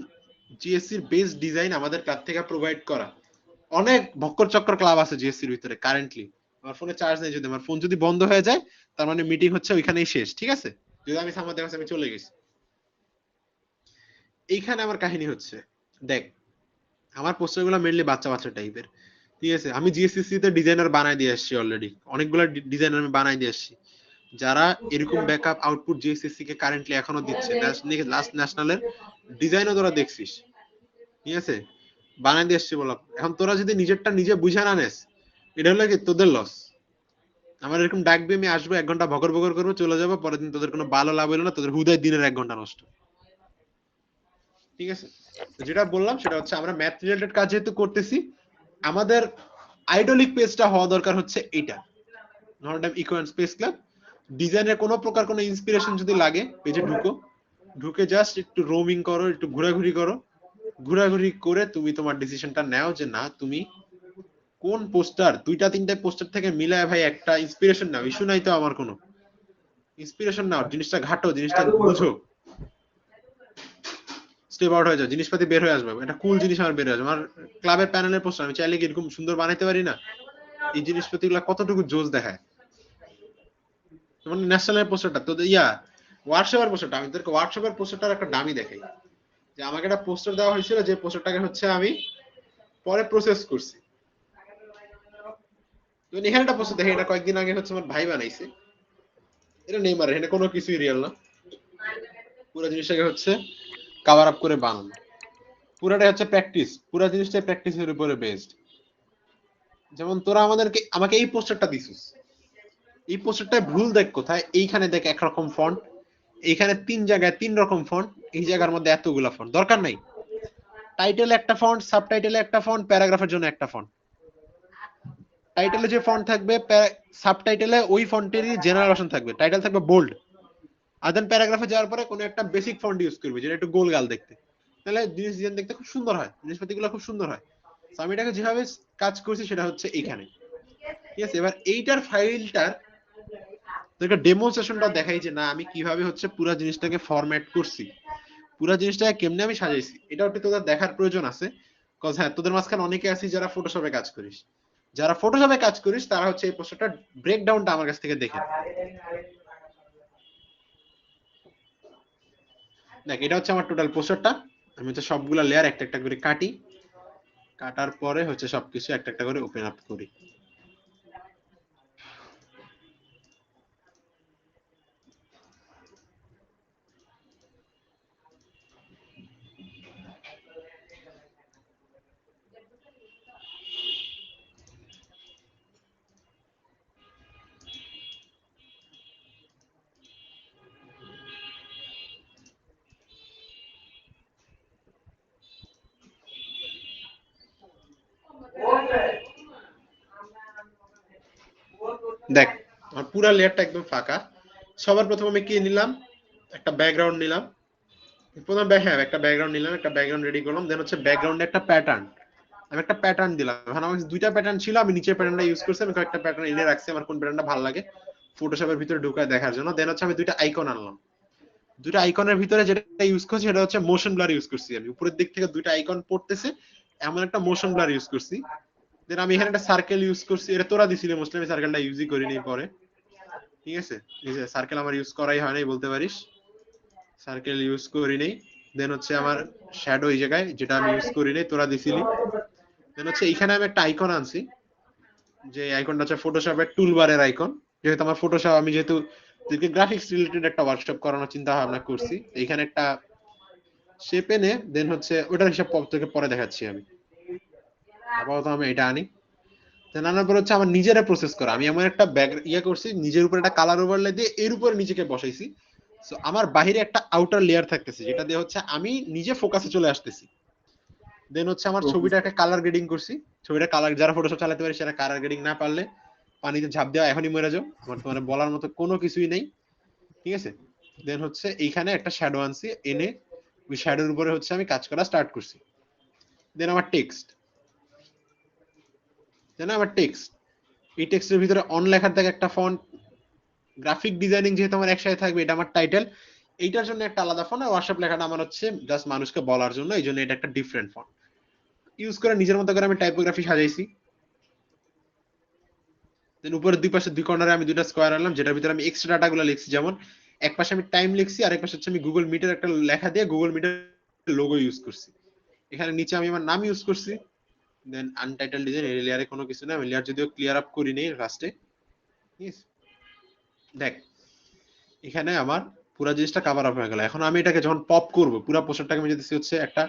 জিএসসির বেস ডিজাইন আমাদের ক্লাব থেকে প্রোভাইড করা। অনেক ভক্কর চক্কর ক্লাব আছে জিএসসির ভিতরে কারেন্টলি। আমার ফোনে চার্জ নেই, যদি আমার ফোন যদি বন্ধ হয়ে যায়, তার মানে মিটিং হচ্ছে ওইখানেই শেষ, ঠিক আছে। যদি আমি সামনে দেখা আমি চলে গেছি, এইখানে আমার কাহিনী হচ্ছে, দেখ আমার পোস্টার গুলো মেনলি বাচ্চা বাচ্চা টাইপের, ঠিক আছে। আমি জিএসসিসি তে ডিজাইনার বানাই দিয়ে আসছি অলরেডি, অনেকগুলো ডিজাইনার আমি বানাই দিয়ে আসছি, যারা এরকম ব্যাকআপ আউটপুট জিএসসিসি কে কারেন্টলি এখনো দিচ্ছে। লাস্ট ন্যাশনালের ডিজাইনও তোরা দেখছিস, ঠিক আছে, বানাই দিয়ে আসছি বলা। এখন তোরা যদি নিজেরটা নিজে বুঝে না নেস, এটা হলো কি তোদের লস। আমার এরকম ডাকবে, আমি আসবো, 1 ঘন্টা ভগর ভগর করবো, চলে যাবো, পরের দিন তোদের কোনো ভালো লাভ হলো না, তোদের হুদায় দিনের 1 ঘন্টা নষ্ট, ঠিক আছে। যেটা বললাম সেটা হচ্ছে, আমরা ম্যাথ রিলেটেড কাজ যেহেতু করতেছি, আমাদের আইডলিক পেজটা হওয়া দরকার হচ্ছে এইটা, Notre Dame eco and space club. ডিজাইনের কোনো প্রকার কোনো ইন্সপিরেশন যদি লাগে, পেজে ঢুকে জাস্ট একটু রোমিং করো, একটু ঘোরাঘুরি করো, ঘোরাঘুরি করে তুমি তোমার ডিসিশনটা নাও যে না তুমি কোন পোস্টার, 2-3টে পোস্টার থেকে মিলায় ভাই একটা ইন্সপিরেশন নাও, ইস্যু নাই তো আমার কোনো, ইন্সপিরেশন নাও, জিনিসটা ঘাটো, জিনিসটা বুঝো, স্টেপ আউট হয়ে যাও, জিনিসপাতি বের হয়ে আসবে, একটা কুল জিনিস আমার বের হয়ে আসবে। আমার ক্লাবের প্যানেলের পোস্টার আমি চাইলে কি এরকম সুন্দর বানাইতে পারি না? এই জিনিসপাতি গুলা কতটুকু জোস দেখায়। মানে ন্যাশনালের পোস্টারটা তো ওয়ার্কশপের পোস্টারটা, আমি তোদেরকে ওয়ার্কশপের পোস্টারটার একটা দামি দেখাই, যে আমাকে একটা পোস্টার দেওয়া হয়েছিল, যে পোস্টারটাকে হচ্ছে আমি পরে প্রসেস করছি। এখানে একটা পোস্টার দেখে, এটা কয়েকদিন আগে হচ্ছে আমার ভাই বানাইছে, এটা নেইমার, এখানে কোনো কিছুই রিয়েল না, পুরো জিনিসটাকে হচ্ছে কভার আপ করে বানানো, পুরোটা হচ্ছে প্র্যাকটিস, পুরো জিনিসটাই প্র্যাকটিসের উপরে বেসড। যেমন তোরা আমাকে এই পোস্টারটা দিছিস, এই পোস্টারটায় ভুল দেখ কোথায়, এইখানে দেখ একরকম ফন্ট, এইখানে 3 জায়গায় 3 রকম ফন্ট, এই জায়গার মধ্যে এতগুলা ফন্ট দরকার নাই। টাইটেলে একটা ফন্ট, সাবটাইটেলে একটা ফন্ট, প্যারাগ্রাফের জন্য একটা ফন্ট। টাইটেলে যে ফন্ট থাকবে, সাবটাইটেলে ওই ফন্টেরই জেনারেল ভার্সন থাকবে, টাইটেল থাকবে বোল্ড, আর দেন প্যারাগ্রাফে যাওয়ার পরে কোনো একটা বেসিক ফন্ট ইউজ করবে, যেটা একটু গোল গাল দেখতে, তাহলে জিনিস ডিজাইন দেখতে খুব সুন্দর হয়, জিনিসপাতিগুলো খুব সুন্দর হয়। আমি এটাকে যেভাবে কাজ করছি সেটা হচ্ছে এইখানে, ঠিক আছে। এবার এইটার ফাইলটার তোকে ডেমনস্ট্রেশনটা দেখাই, যে না আমি কিভাবে হচ্ছে পুরো জিনিসটাকে ফরম্যাট করছি, পুরো জিনিসটাকে কেমনে আমি সাজাইছি, এটা একটু তোদের দেখার প্রয়োজন আছে। কজ হ্যাঁ, তোদের মাঝখানে অনেকে আছি যারা ফটোশপে কাজ করিস, যারা ফটোশপে কাজ করিস তারা হচ্ছে এই পোস্টারটা ব্রেকডাউনটা আমার কাছ থেকে দেখে দেখ। এটা হচ্ছে আমার টোটাল পোস্টারটা, আমি হচ্ছে সবগুলা লেয়ার একটা একটা করে কাটি, কাটার পরে হচ্ছে সবকিছু একটা একটা করে ওপেন আপ করি। দেখ আমার পুরা লেয়ারটা একদম ফাঁকা। সবার প্রথম আমি কি নিলাম, একটা ব্যাকগ্রাউন্ড নিলাম। প্রথম হ্যাঁ একটা ব্যাকগ্রাউন্ড নিলাম, একটা ব্যাকগ্রাউন্ড রেডি করলাম। দেন হচ্ছে ব্যাকগ্রাউন্ডে একটা প্যাটার্ন, আমি একটা প্যাটার্ন দিলাম। এখন আমার দুইটা প্যাটার্ন ছিল, আমি নিচের প্যাটার্নটা ইউজ করছি, আমি কয়েকটা প্যাটার্ন এনে রাখছি আমার কোন প্যাটার্নটা ভালো লাগে ফটোশপের ভিতরে ঢুকায় দেখার জন্য। দেন হচ্ছে আমি দুইটা আইকন আনলাম। দুইটা আইকনের ভিতরে যেটা ইউজ করছি সেটা হচ্ছে মোশন ব্লার ইউজ করছি। আমি উপরের দিক থেকে দুইটা আইকন পড়তেছে এমন একটা মোশন ব্লার ইউজ করছি। দেন আমি এখানে একটা সার্কেল ইউজ করছি, এটা তোরা দিছিলি মোস্টলি, আমি সার্কেলটা ইউজই করিনি পরে। ঠিক আছে, এই যে সার্কেল আমার ইউজ করাই হয় নাই বলতে পারিস, সার্কেল ইউজ করি নেই। দেন হচ্ছে আমার শ্যাডো এই জায়গায় যেটা আমি ইউজ করি নাই, তোরা দিছিলি। দেন হচ্ছে এখানে আমি একটা আইকন আনছি, যে আইকনটা হচ্ছে ফটোশপের টুলবারের আইকন। যেহেতু আমার ফটোশপ, আমি যেহেতু গ্রাফিক্স রিলেটেড একটা ওয়ার্কশপ করানোর চিন্তা ভাবনা করছি, এইখানে একটা শেপ এনে দেন হচ্ছে ওটার হিসাব তোকে পরে দেখাচ্ছি। আমি আপাতত আমি এটা আনি। দেন আনার পর হচ্ছে আমার নিজেরা প্রসেস করা। আমি এমন একটা ব্যাক ইয়ে করছি, নিজের উপর একটা কালার ওভারলে দিয়ে এর উপরে নিজেকে বসাইছি। সো আমার বাহিরে একটা আউটার লেয়ার থাকতেছে, যেটা দিয়ে হচ্ছে আমি নিজে ফোকাসে চলে আসতেছি। দেন হচ্ছে আমার ছবিটাকে কালার গ্রেডিং করছি। ছবিটা কালার, যারা ফটোশপ চালাতে পারে সেটা কালার গ্রেডিং, না পারলে পানিতে ঝাঁপ দেওয়া এখনই মরে যাও, আমার তোমার বলার মতো কোনো কিছুই নেই। ঠিক আছে, দেন হচ্ছে এইখানে একটা শ্যাডো আনছি, এনে ওই শ্যাডোর উপরে হচ্ছে আমি কাজ করা স্টার্ট করছি। দেন আমার টেক্সট, এই টেক্সটের ভিতরে অন লেখার থেকে একটা ফন্ট, গ্রাফিক ডিজাইনিং যেহেতু আমার একসাথে থাকবে, এটা আমার টাইটেল, এইটার জন্য একটা আলাদা ফন্ট। আর হোয়াটসঅ্যাপ লেখাটা আমার হচ্ছে জাস্ট মানুষকে বলার জন্য, এই জন্য এটা একটা ডিফারেন্ট ফন্ট ইউজ করে নিজের মতো করে আমি টাইপোগ্রাফি সাজাইছি। দেন উপরের দুই পাশে দুই কর্নারে আমি দুইটা স্কোয়ার আনলাম, যেটার ভিতরে আমি এক্সট্রা ডাটাগুলো লিখছি। যেমন এক পাশে আমি টাইম লিখছি, আর এক পাশে হচ্ছে আমি গুগল মিটের একটা লেখা দিয়ে গুগল মিটের লোগো ইউজ করছি। এখানে নিচে আমি আমার নাম ইউজ করছি। দেন আনটাইটেল ডিজাইন, এই লেয়ারে কোনো কিছু না, আমি লেয়ার যদিও ক্লিয়ার আপ করি নেই লাস্টে। দেখ এখানে আমার পুরো জিনিসটা কভার আপ হয়ে গেল। এখন আমি এটাকে যখন পপ করব, পুরো পোস্টারটাকে আমি যেতেছি হচ্ছে একটা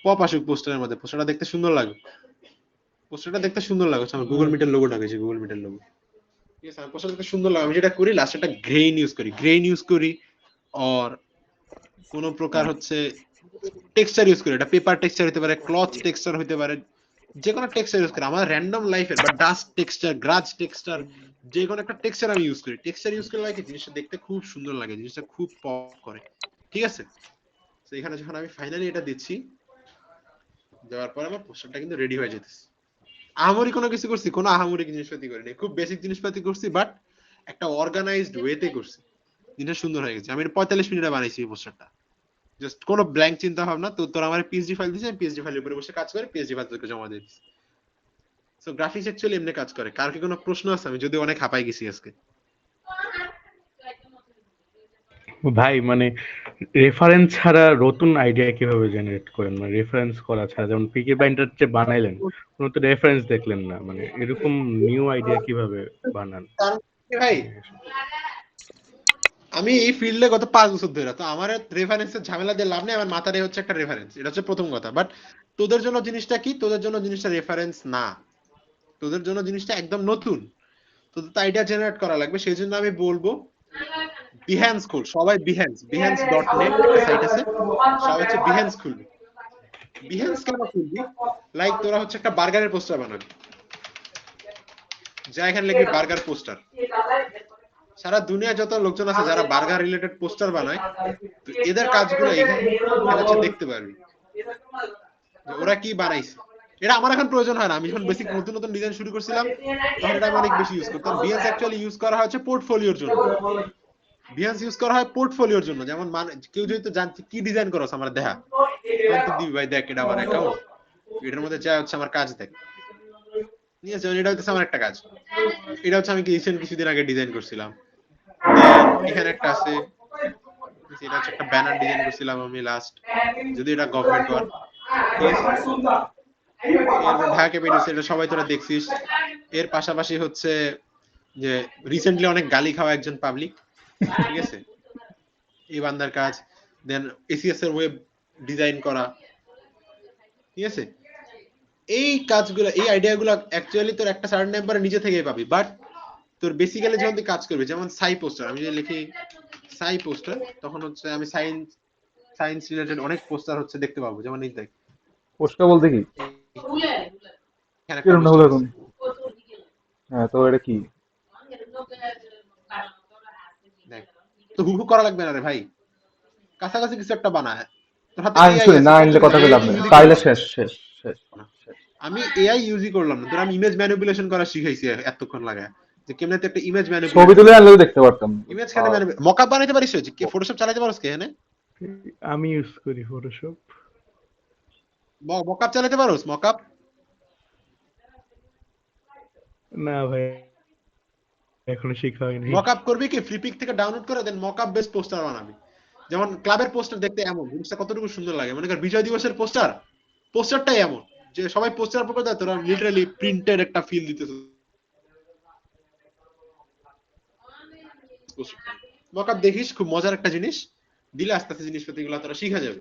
পপ আসুক পোস্টারের মধ্যে, পোস্টারটা দেখতে সুন্দর লাগে, পোস্টারটা দেখতে সুন্দর লাগে। আমার গুগল মিটের লোগো ঢাকেছি, গুগল মিটের লোগো। ঠিক আছে, আমার পোস্টার দেখতে সুন্দর লাগে। আমি যেটা করি লাস্টে একটা গ্রেইন ইউজ করি আর কোন প্রকার হচ্ছে টেক্সচার ইউজ করি। এটা পেপার টেক্সচার হতে পারে, ক্লথ টেক্সচার হতে পারে, যে কোনো টেক্সচার ইউজ করি। আমার র্যান্ডম লাইফের বা ডাস্ট টেক্সচার, গ্রাজ টেক্সচার, যে কোনো একটা টেক্সচার আমি ইউজ করি। টেক্সচার ইউজ করলে লাগে জিনিসটা দেখতে খুব সুন্দর লাগে, জিনিসটা খুব পপ করে। ঠিক আছে, তো এখানে যখন আমি ফাইনালি এটা দিচ্ছি, দেওয়ার পর আমার পোস্টারটা কিন্তু রেডি হয়ে যেতেছে। আহামরি কোনো কিছু করছি, কোনো আহামরি জিনিসপাতি করিনি, খুব বেসিক জিনিসপাতি করছি, বাট একটা অর্গানাইজড ওয়েতে করছি। জিনিসটা সুন্দর হয়ে গেছে। আমি 45 মিনিটে বানাইছি এই পোস্টারটা, জাস্ট কোনো ব্ল্যাঙ্ক চিন্তা ভাবনা। তো তোরা আমার পিএইচডি ফাইল দিয়েছে, আমি পিএইচডি ফাইলের উপরে বসে কাজ করে পিএইচডি ফাইল তোকে জমা দিয়ে দিচ্ছি। সো গ্রাফিক্স অ্যাকচুয়ালি এমনি কাজ করে। কার কি কোনো প্রশ্ন আছে? আমি যদি অনেক হাঁপাই গেছি আজকে। ভাই মানে রেফারেন্স ছাড়া নতুন আইডিয়া কিভাবে জেনারেট করেন? মানে রেফারেন্স করা ছাড়া, যেমন পিকে বাইন্ডার যে বানাইলেন, কোনো তো রেফারেন্স দেখলেন না, মানে এরকম নিউ আইডিয়া কিভাবে বানান? কারণ কি ভাই, আমি এই ফিল্ডে গত 5 বছর ধরে, তো আমার রেফারেন্সের ঝামেলা দিয়ে লাভ নেই। আমার মাথায় হচ্ছে একটা রেফারেন্স, এটা হচ্ছে প্রথম কথা। বাট তোদের জন্য জিনিসটা কি? তোদের জন্য জিনিসটা রেফারেন্স না, তোদের জন্য জিনিসটা একদম নতুন। তোদের তো আইডিয়া জেনারেট করা লাগবে। সেই জন্য আমি বলবো বিহ্যান্স খোল, সবাই behance.net একটা সাইট আছে, সবাই হচ্ছে বিহ্যান্স খুলবি। বিহ্যান্স কেন খুলবি? লাইক তোরা হচ্ছে একটা বার্গারের পোস্টার বানাবি, যা এখানে লিখবি বার্গার পোস্টার। সারা দুনিয়া যত লোকজন আছে যারা বার্গার রিলেটেড পোস্টার বানায়, তো এদের কাজগুলো এখানে হচ্ছে দেখতে পারবি যে ওরা কি বানাইছে। এটা আমার এখন প্রয়োজন হয় না, আমি যখন বেসিক নতুন নতুন ডিজাইন শুরু করছিলাম তখন এটা আমি অনেক বেশি ইউজ করতাম। বিহ্যান্স অ্যাকচুয়ালি ইউজ করা হচ্ছে পোর্টফোলিওর জন্য। বিহ্যান্স ইউজ করা হয় পোর্টফোলিওর জন্য। যেমন কেউ যদি জানতে কি ডিজাইন করছ আমার দেখা, তখন তুই দিবি ভাই দেখ এটা আমার অ্যাকাউন্ট, এটার মধ্যে যা হচ্ছে আমার কাজ দেখ। ঠিক আছে, এটা হচ্ছে আমার একটা কাজ। এটা হচ্ছে আমি রিসেন্ট কিছুদিন আগে ডিজাইন করছিলাম। এখানে একটা আছে, এটা হচ্ছে একটা ব্যানার ডিজাইন করছিলাম আমি লাস্ট, যদি এটা গভর্নমেন্ট ওয়ার্ক। ঠিক আছে, এরপর ঢাকা ক্যাপিটাল, এটা সবাই তোরা দেখছিস। এর পাশাপাশি হচ্ছে যে রিসেন্টলি অনেক গালি খাওয়া একজন পাবলিক, ঠিক আছে, এই বান্দার কাজ। দেন এসিএস এর ওয়েব ডিজাইন করা। ঠিক আছে, এই কাজগুলো, এই আইডিয়াগুলো অ্যাকচুয়ালি তোর একটা সার্টেন টাইম পরে নিজে থেকেই পাবি। বাট তোর বেসিক্যালি যখন তুই কাজ করবি, যেমন সাই পোস্টার, আমি যদি লিখি সাই পোস্টার, তখন হচ্ছে আমি সায়েন্স রিলেটেড অনেক পোস্টার হচ্ছে দেখতে পাবো। যেমন এই দেখ, পোস্টার বলতে কি? এখানে একটা কিরম না poster হলো আছে। এখন? হ্যাঁ, তো এটা কি? হুহু করা লাগবে না রে ভাই, কাছাকাছি কিছু একটা বানায়। তোর হাতে আইন AI শুনি আছে, না আনলে কথা AI কইলাম use ই তাইলে করলাম শেষ শেষ শেষ না। শেষ। আমি AI ইউজই করলাম না, তোর আমি ইমেজ ম্যানিপুলেশন করা শিখাইছি এতক্ষণ লাগায়, যে কেমনে তুই একটা ইমেজ ছবি ম্যানিপুলেট তুলে করবি। আনলেও দেখতে পারতাম। ইমেজ কেন মকআপ বানাইতে পারিস? কি ফটোশপ চালাতে পারিস কে এনে? আমি ইউজ করি ফটোশপ। মকআপ চালাতে পারোস? মকআপ না ভাই, এখনো শেখা হয়নি। মকআপ করবি কি, ফ্লিপিক থেকে ডাউনলোড করে দেন মকআপ বেস পোস্টার বানাবি। যেমন ক্লাবের পোস্টার দেখতে এমন, জিনিসটা কতটুকু সুন্দর লাগে, মনে কর বিজয় দিবসের পোস্টার, পোস্টারটাই এমন যে সবাই পোস্টার আপ করে দেয়, তোরা লিটারালি প্রিন্টেড একটা ফিল দিতেছ। মকআপ দেখিস, খুব মজার একটা জিনিস, দিলে আস্তে আস্তে জিনিসপাতি গুলো তোরা শিখা যাবে।